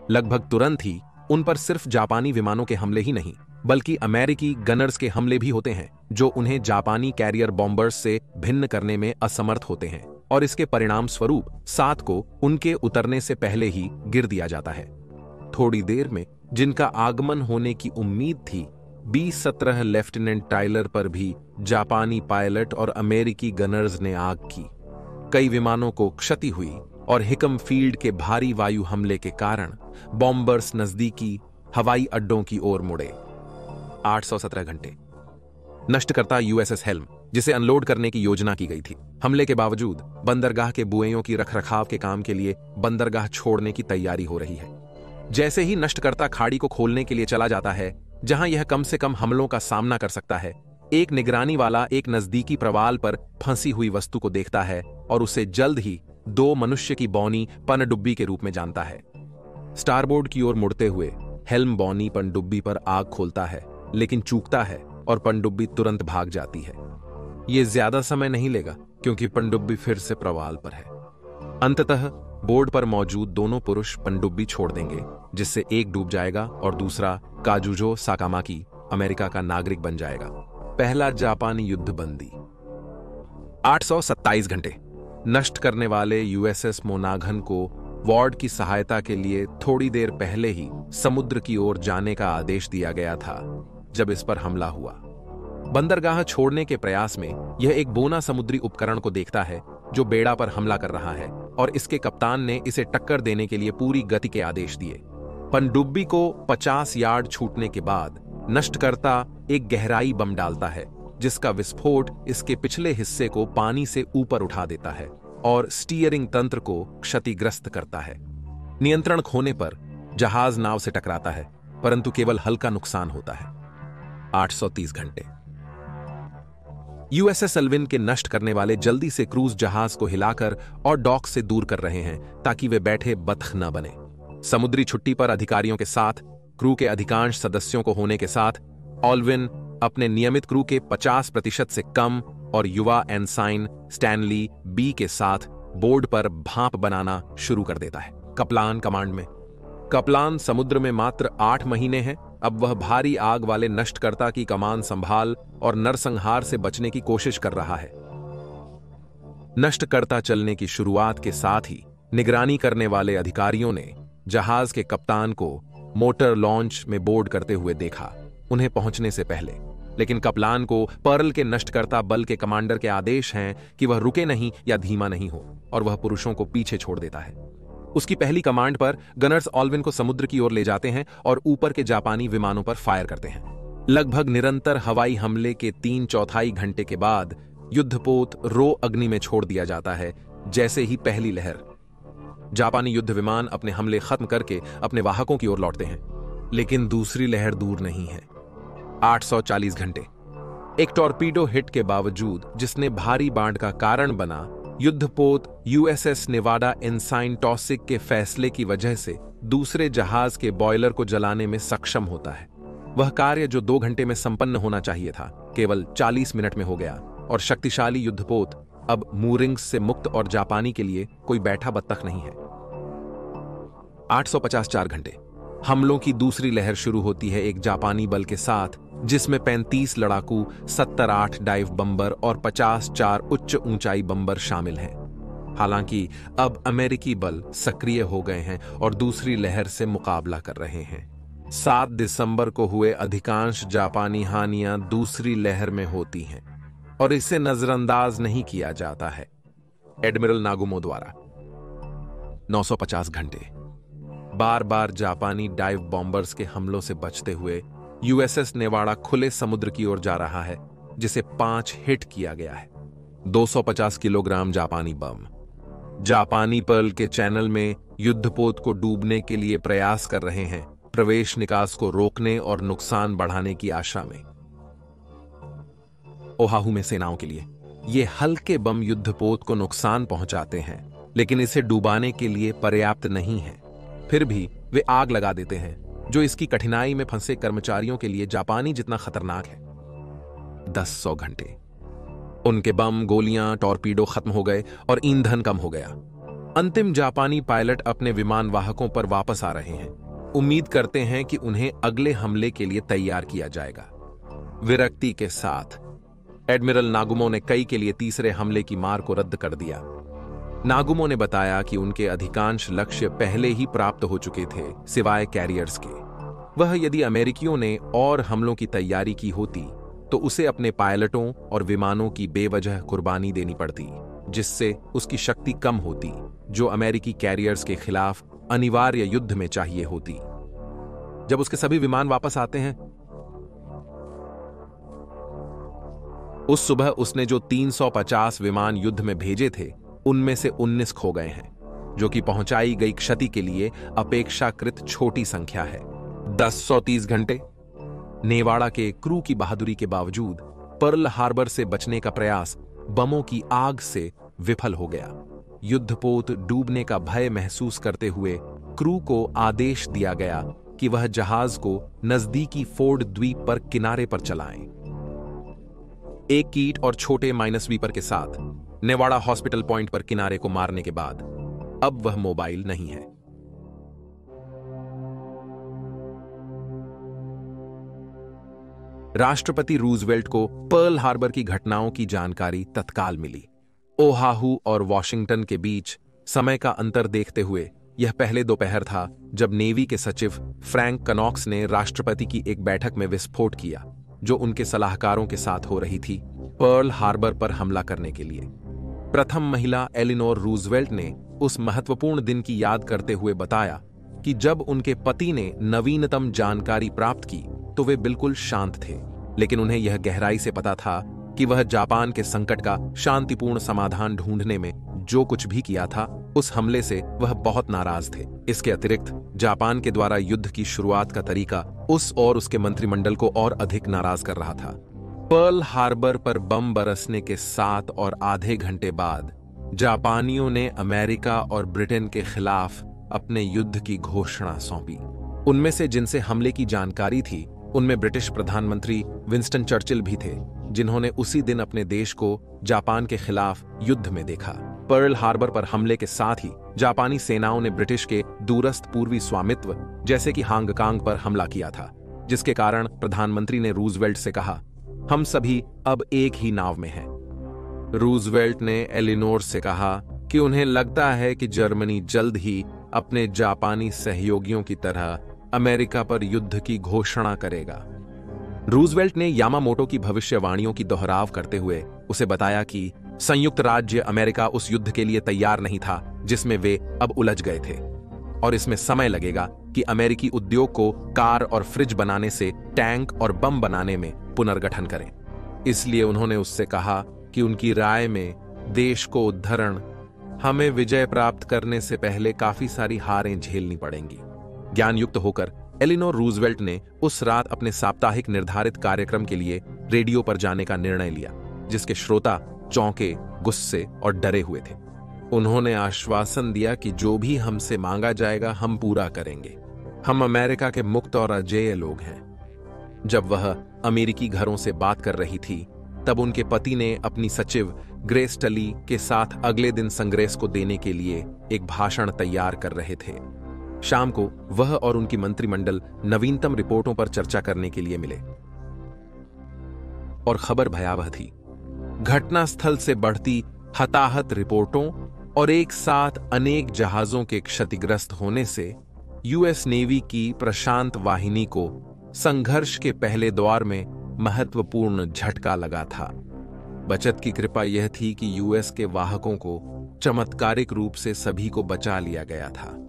लगभग तुरंत ही उन पर सिर्फ जापानी विमानों के हमले ही नहीं, बल्कि अमेरिकी गनर्स के हमले भी होते हैं, जो उन्हें जापानी कैरियर बॉम्बर्स से भिन्न करने में असमर्थ होते हैं, और इसके परिणाम स्वरूप 7 को उनके उतरने से पहले ही गिर दिया जाता है। थोड़ी देर में जिनका आगमन होने की उम्मीद थी, B-17 लेफ्टिनेंट टाइलर पर भी जापानी पायलट और अमेरिकी गनर्स ने आग की। कई विमानों को क्षति हुई और हिकम फील्ड के भारी वायु हमले के कारण बॉम्बर्स नजदीकी हवाई अड्डों की ओर मुड़े। 817 घंटे। नष्टकर्ता USS हेल्म, जिसे अनलोड करने की योजना की गई थी। हमले के बावजूद बंदरगाह के बुएयों की रखरखाव के काम के लिए बंदरगाह छोड़ने की तैयारी हो रही है। जैसे ही नष्टकर्ता खाड़ी को खोलने के लिए चला जाता है, जहां यह कम से कम हमलों का सामना कर सकता है, एक निगरानी वाला एक नजदीकी प्रवाल पर फंसी हुई वस्तु को देखता है और उसे जल्द ही 2 मनुष्य की बौनी पनडुब्बी के रूप में जानता है। स्टारबोर्ड की ओर मुड़ते हुए हेल्म बौनी पनडुब्बी पर आग खोलता है, लेकिन चूकता है और पनडुब्बी तुरंत भाग जाती है। यह ज्यादा समय नहीं लेगा, क्योंकि पनडुब्बी फिर से प्रवाल पर है। अंततः बोर्ड पर मौजूद दोनों पुरुष पनडुब्बी छोड़ देंगे, जिससे एक डूब जाएगा और दूसरा काजुजो साकामाकी अमेरिका का नागरिक बन जाएगा। पहला जापानी युद्ध बंदी। 827 घंटे। नष्ट करने वाले USS मोनागन को वार्ड की सहायता के लिए थोड़ी देर पहले ही समुद्र की ओर जाने का आदेश दिया गया था जब इस पर हमला हुआ। बंदरगाह छोड़ने के प्रयास में यह एक बोना समुद्री उपकरण को देखता है जो बेड़ा पर हमला कर रहा है और इसके कप्तान ने इसे टक्कर देने के लिए पूरी गति के आदेश दिए। पनडुब्बी को 50 यार्ड छूटने के बाद नष्टकर्ता एक गहराई बम डालता है, जिसका विस्फोट इसके पिछले हिस्से को पानी से ऊपर उठा देता है और स्टीयरिंग तंत्र को क्षतिग्रस्त करता है। नियंत्रण खोने पर जहाज नाव से टकराता है, परंतु केवल हल्का नुकसान होता है। 830 घंटे। यूएसएस अल्विन के नष्ट करने वाले जल्दी से क्रूज जहाज को हिलाकर और डॉक से दूर कर रहे हैं ताकि वे बैठे बतख न बने। समुद्री छुट्टी पर अधिकारियों के साथ, क्रू के अधिकांश सदस्यों को होने के साथ, ऑल्विन अपने नियमित क्रू के 50% से कम और युवा एनसाइन स्टैनली बी के साथ बोर्ड पर भाप बनाना शुरू कर देता है। कप्लान कमांड में। कप्लान समुद्र में मात्र 8 महीने हैं। अब वह भारी आग वाले नष्टकर्ता की कमान संभाल और नरसंहार से बचने की कोशिश कर रहा है। नष्टकर्ता चलने की शुरुआत के साथ ही निगरानी करने वाले अधिकारियों ने जहाज के कप्तान को मोटर लॉन्च में बोर्ड करते हुए देखा, उन्हें पहुंचने से पहले। लेकिन कप्लान को पर्ल के नष्टकर्ता बल के कमांडर के आदेश हैं कि वह रुके नहीं या धीमा नहीं हो, और वह पुरुषों को पीछे छोड़ देता है। उसकी पहली कमांड पर गनर्स ऑल्विन को समुद्र की ओर ले जाते हैं और ऊपर के जापानी विमानों पर फायर करते हैं। लगभग निरंतर हवाई हमले के 3/4 घंटे के बाद युद्धपोत रो अग्नि में छोड़ दिया जाता है जैसे ही पहली लहर। जापानी युद्ध विमान अपने हमले खत्म करके अपने वाहकों की ओर लौटते हैं, लेकिन दूसरी लहर दूर नहीं है। 840 घंटे। एक टॉर्पीडो हिट के बावजूद, जिसने भारी बाढ़ का कारण बना, युद्धपोत यूएसएस नेवाडा एनसाइन टॉसिक के फैसले की वजह से दूसरे जहाज के बॉयलर को जलाने में सक्षम होता है। वह कार्य जो 2 घंटे में संपन्न होना चाहिए था, केवल 40 मिनट में हो गया, और शक्तिशाली युद्धपोत अब मूरिंग्स से मुक्त और जापानी के लिए कोई बैठा बत्तख नहीं है। 854 घंटे। हमलों की दूसरी लहर शुरू होती है एक जापानी बल के साथ, जिसमें 35 लड़ाकू, 70-8 डाइव बम्बर और 50-4 उच्च ऊंचाई बम्बर शामिल हैं। हालांकि अब अमेरिकी बल सक्रिय हो गए हैं और दूसरी लहर से मुकाबला कर रहे हैं। 7 दिसंबर को हुए अधिकांश जापानी हानियां दूसरी लहर में होती हैं और इसे नजरअंदाज नहीं किया जाता है। एडमिरल नागुमो द्वारा। 950 घंटे। बार बार जापानी डाइव बॉम्बर्स के हमलों से बचते हुए यूएसएस नेवाड़ा खुले समुद्र की ओर जा रहा है, जिसे 5 हिट किया गया है। 250 किलोग्राम जापानी बम। जापानी पर्ल के चैनल में युद्धपोत को डूबने के लिए प्रयास कर रहे हैं, प्रवेश निकास को रोकने और नुकसान बढ़ाने की आशा में। ओहाहू में सेनाओं के लिए ये हल्के बम युद्धपोत को नुकसान पहुंचाते हैं, लेकिन इसे डुबाने के लिए पर्याप्त नहीं है। फिर भी वे आग लगा देते हैं, जो इसकी कठिनाई में फंसे कर्मचारियों के लिए जापानी जितना खतरनाक है। 10 घंटे। उनके बम, गोलियां, टॉर्पीडो खत्म हो गए और ईंधन कम हो गया। अंतिम जापानी पायलट अपने विमान वाहकों पर वापस आ रहे हैं, उम्मीद करते हैं कि उन्हें अगले हमले के लिए तैयार किया जाएगा। विरक्ति के साथ एडमिरल नागुमो ने कई के लिए तीसरे हमले की मार को रद्द कर दिया। नागुमो ने बताया कि उनके अधिकांश लक्ष्य पहले ही प्राप्त हो चुके थे, सिवाय कैरियर्स के। वह यदि अमेरिकियों ने और हमलों की तैयारी की होती तो उसे अपने पायलटों और विमानों की बेवजह कुर्बानी देनी पड़ती, जिससे उसकी शक्ति कम होती, जो अमेरिकी कैरियर्स के खिलाफ अनिवार्य युद्ध में चाहिए होती। जब उसके सभी विमान वापस आते हैं, उस सुबह उसने जो 350 विमान युद्ध में भेजे थे, उनमें से 19 खो गए हैं, जो कि पहुंचाई गई क्षति के लिए अपेक्षाकृत छोटी संख्या है। 1030 घंटे। नेवाड़ा के क्रू की बहादुरी के बावजूद पर्ल हार्बर से बचने का प्रयास बमों की आग से विफल हो गया। युद्धपोत डूबने का भय महसूस करते हुए क्रू को आदेश दिया गया कि वह जहाज को नजदीकी फोर्ड द्वीप पर किनारे पर चलाएं। एक कीट और छोटे माइनस्वीपर के साथ नेवाड़ा हॉस्पिटल पॉइंट पर किनारे को मारने के बाद अब वह मोबाइल नहीं है। राष्ट्रपति रूजवेल्ट को पर्ल हार्बर की घटनाओं की जानकारी तत्काल मिली। ओहाहू और वॉशिंगटन के बीच समय का अंतर देखते हुए यह पहले दोपहर था जब नेवी के सचिव फ्रैंक कनॉक्स ने राष्ट्रपति की एक बैठक में विस्फोट किया, जो उनके सलाहकारों के साथ हो रही थी, पर्ल हार्बर पर हमला करने के लिए। प्रथम महिला एलिनोर रूजवेल्ट ने उस महत्वपूर्ण दिन की याद करते हुए बताया कि जब उनके पति ने नवीनतम जानकारी प्राप्त की तो वे बिल्कुल शांत थे, लेकिन उन्हें यह गहराई से पता था कि वह जापान के संकट का शांतिपूर्ण समाधान ढूंढने में जो कुछ भी किया था, उस हमले से वह बहुत नाराज थे। इसके अतिरिक्त जापान के द्वारा युद्ध की शुरुआत का तरीका उस और उसके मंत्रिमंडल को और अधिक नाराज कर रहा था। पर्ल हार्बर पर बम बरसने के 7 और आधे घंटे बाद जापानियों ने अमेरिका और ब्रिटेन के खिलाफ अपने युद्ध की घोषणा सौंपी। उनमें से जिनसे हमले की जानकारी थी, उनमें ब्रिटिश प्रधानमंत्री विंस्टन चर्चिल भी थे, जिन्होंने उसी दिन अपने देश को जापान के खिलाफ युद्ध में देखा। पर्ल हार्बर पर हमले के साथ ही जापानी सेनाओं ने ब्रिटिश के दूरस्थ पूर्वी स्वामित्व जैसे कि हांगकांग पर हमला किया था, जिसके कारण प्रधानमंत्री ने रूजवेल्ट से कहा, हम सभी अब एक ही नाव में हैं। रूजवेल्ट ने एलिनोर से कहा कि उन्हें लगता है कि जर्मनी जल्द ही अपने जापानी सहयोगियों की तरह अमेरिका पर युद्ध की घोषणा करेगा। रूजवेल्ट ने यामामोटो की भविष्यवाणियों की दोहराव करते हुए उसे बताया कि संयुक्त राज्य अमेरिका उस युद्ध के लिए तैयार नहीं था जिसमें वे अब उलझ गए थे, और इसमें समय लगेगा कि अमेरिकी उद्योग को कार और फ्रिज बनाने से टैंक और बम बनाने में पुनर्गठन करें। इसलिए उन्होंने उससे कहा कि उनकी राय में देश को उद्धरण हमें विजय प्राप्त करने से पहले काफी सारी हारें झेलनी पड़ेंगी। ज्ञानयुक्त होकर एलिनोर रूजवेल्ट ने उस रात अपने साप्ताहिक निर्धारित कार्यक्रम के लिए रेडियो पर जाने का निर्णय लिया, जिसके श्रोता चौंके, गुस्से और डरे हुए थे। उन्होंने आश्वासन दिया कि जो भी हमसे मांगा जाएगा हम पूरा करेंगे। हम अमेरिका के मुक्त और अजेय लोग हैं। जब वह अमेरिकी घरों से बात कर रही थी, तब उनके पति ने अपनी सचिव ग्रेस टली के साथ अगले दिन संग्रेस को देने के लिए एक भाषण तैयार कर रहे थे। शाम को वह और उनकी मंत्रिमंडल नवीनतम रिपोर्टों पर चर्चा करने के लिए मिले, और खबर भयावह थी। घटनास्थल से बढ़ती हताहत रिपोर्टों और एक साथ अनेक जहाजों के क्षतिग्रस्त होने से यूएस नेवी की प्रशांत वाहिनी को संघर्ष के पहले दौर में महत्वपूर्ण झटका लगा था। बचत की कृपा यह थी कि यूएस के वाहकों को चमत्कारिक रूप से सभी को बचा लिया गया था।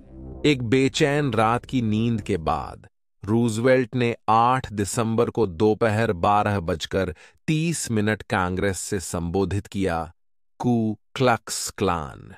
एक बेचैन रात की नींद के बाद रूजवेल्ट ने 8 दिसंबर को दोपहर 12:30 कांग्रेस से संबोधित किया। कू क्लक्स क्लान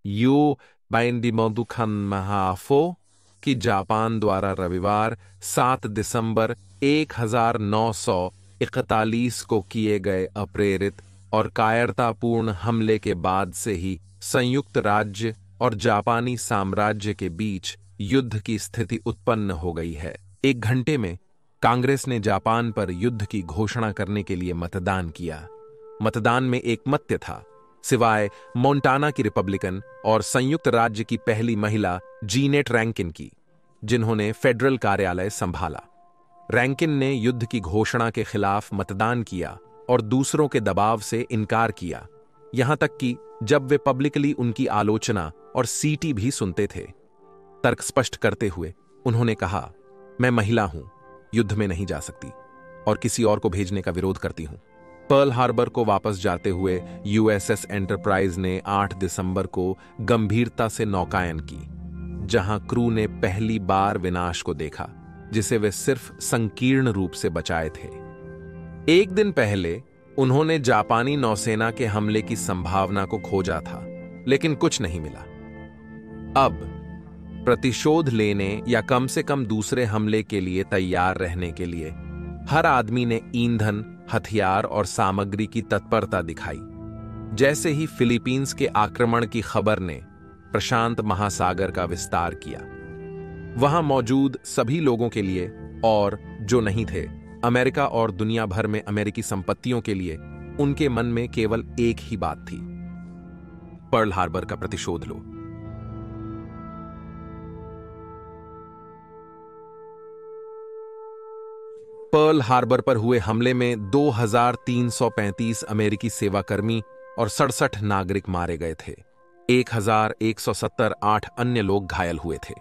यो बाइंडिमोदुखन महाफो कि जापान द्वारा रविवार 7 दिसंबर 1941 को किए गए अप्रेरित और कायरतापूर्ण हमले के बाद से ही संयुक्त राज्य और जापानी साम्राज्य के बीच युद्ध की स्थिति उत्पन्न हो गई है। 1 घंटे में कांग्रेस ने जापान पर युद्ध की घोषणा करने के लिए मतदान किया। मतदान में एकमत्य था, सिवाय मोंटाना की रिपब्लिकन और संयुक्त राज्य की पहली महिला जीनेट रैंकिन की, जिन्होंने फेडरल कार्यालय संभाला। रैंकिन ने युद्ध की घोषणा के खिलाफ मतदान किया और दूसरों के दबाव से इनकार किया, यहां तक कि जब वे पब्लिकली उनकी आलोचना और सीटी भी सुनते थे। तर्क स्पष्ट करते हुए उन्होंने कहा, मैं महिला हूं, युद्ध में नहीं जा सकती और किसी और को भेजने का विरोध करती हूं। पर्ल हार्बर को वापस जाते हुए यूएसएस एंटरप्राइज ने 8 दिसंबर को गंभीरता से नौकायन की, जहां क्रू ने पहली बार विनाश को देखा जिसे वे सिर्फ संकीर्ण रूप से बचाए थे। 1 दिन पहले उन्होंने जापानी नौसेना के हमले की संभावना को खोजा था, लेकिन कुछ नहीं मिला। अब प्रतिशोध लेने या कम से कम दूसरे हमले के लिए तैयार रहने के लिए हर आदमी ने ईंधन, हथियार और सामग्री की तत्परता दिखाई। जैसे ही फिलीपींस के आक्रमण की खबर ने प्रशांत महासागर का विस्तार किया, वहां मौजूद सभी लोगों के लिए और जो नहीं थे, अमेरिका और दुनिया भर में अमेरिकी संपत्तियों के लिए, उनके मन में केवल एक ही बात थी, पर्ल हार्बर का प्रतिशोध लो। पर्ल हार्बर पर हुए हमले में 2335 अमेरिकी सेवाकर्मी और 67 नागरिक मारे गए थे। 1178 अन्य लोग घायल हुए थे।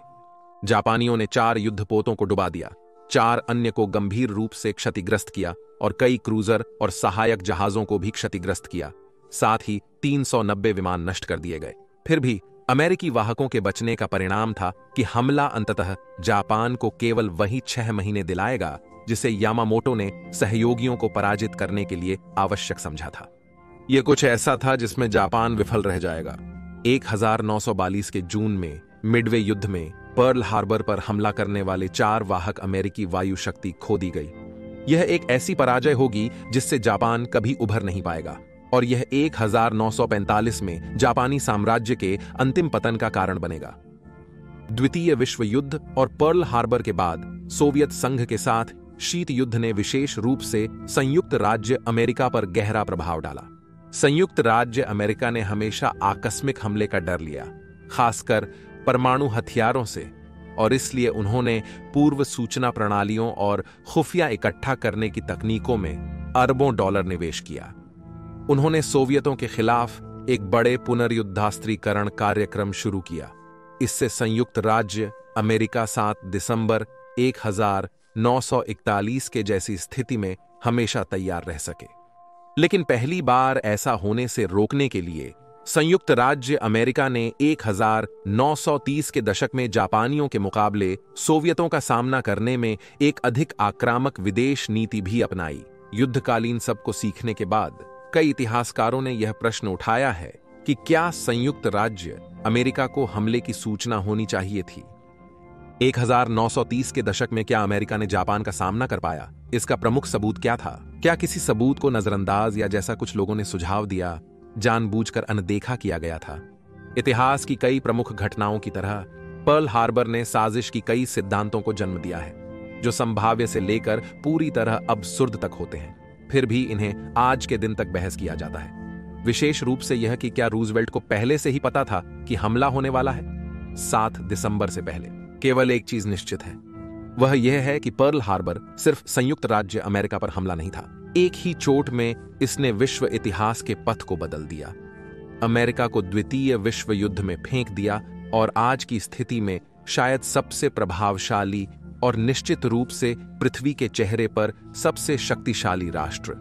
जापानियों ने 4 युद्धपोतों को डुबा दिया, 4 अन्य को गंभीर रूप से क्षतिग्रस्त किया और कई क्रूजर और सहायक जहाजों को भी क्षतिग्रस्त किया। साथ ही 390 विमान नष्ट कर दिए गए। फिर भी अमेरिकी वाहकों के बचने का परिणाम था कि हमला अंततः जापान को केवल वही 6 महीने दिलाएगा जिसे यामामोटो ने सहयोगियों को पराजित करने के लिए आवश्यक समझा था। यह कुछ ऐसा था जिसमें जापान विफल रह जाएगा। 1942 के जून में मिडवे युद्ध में पर्ल हार्बर पर हमला करने वाले 4 वाहक अमेरिकी वायु शक्ति खो दी गई। यह एक ऐसी पराजय होगी जिससे जापान कभी उभर नहीं पाएगा और यह 1945 में जापानी साम्राज्य के अंतिम पतन का कारण बनेगा। द्वितीय विश्व युद्ध और पर्ल हार्बर के बाद सोवियत संघ के साथ शीत युद्ध ने विशेष रूप से संयुक्त राज्य अमेरिका पर गहरा प्रभाव डाला। संयुक्त राज्य अमेरिका ने हमेशा आकस्मिक हमले का डर लिया, खासकर परमाणु हथियारों से, और इसलिए उन्होंने पूर्व सूचना प्रणालियों और खुफिया इकट्ठा करने की तकनीकों में अरबों डॉलर निवेश किया। उन्होंने सोवियतों के खिलाफ एक बड़े पुनर्युद्धास्त्रीकरण कार्यक्रम शुरू किया। इससे संयुक्त राज्य अमेरिका 7 दिसंबर 1941 के जैसी स्थिति में हमेशा तैयार रह सके। लेकिन पहली बार ऐसा होने से रोकने के लिए संयुक्त राज्य अमेरिका ने 1930 के दशक में जापानियों के मुकाबले सोवियतों का सामना करने में एक अधिक आक्रामक विदेश नीति भी अपनाई। युद्धकालीन सबको सीखने के बाद कई इतिहासकारों ने यह प्रश्न उठाया है कि क्या संयुक्त राज्य अमेरिका को हमले की सूचना होनी चाहिए थी। 1930 के दशक में क्या अमेरिका ने जापान का सामना कर पाया? इसका प्रमुख सबूत क्या था? क्या किसी सबूत को नजरअंदाज या जैसा कुछ लोगों ने सुझाव दिया जानबूझकर अनदेखा किया गया था? इतिहास की कई प्रमुख घटनाओं की तरह पर्ल हार्बर ने साजिश की कई सिद्धांतों को जन्म दिया है जो संभाव्य से लेकर पूरी तरह अबसुर्द तक होते हैं। फिर भी इन्हें आज के दिन तक बहस किया जाता है, विशेष रूप से यह कि क्या रूजवेल्ट को पहले से ही पता था कि हमला होने वाला है 7 दिसंबर से पहले। केवल एक चीज निश्चित है, वह यह है कि पर्ल हार्बर सिर्फ संयुक्त राज्य अमेरिका पर हमला नहीं था, एक ही चोट में इसने विश्व इतिहास के पथ को बदल दिया, अमेरिका को द्वितीय विश्व युद्ध में फेंक दिया और आज की स्थिति में शायद सबसे प्रभावशाली और निश्चित रूप से पृथ्वी के चेहरे पर सबसे शक्तिशाली राष्ट्र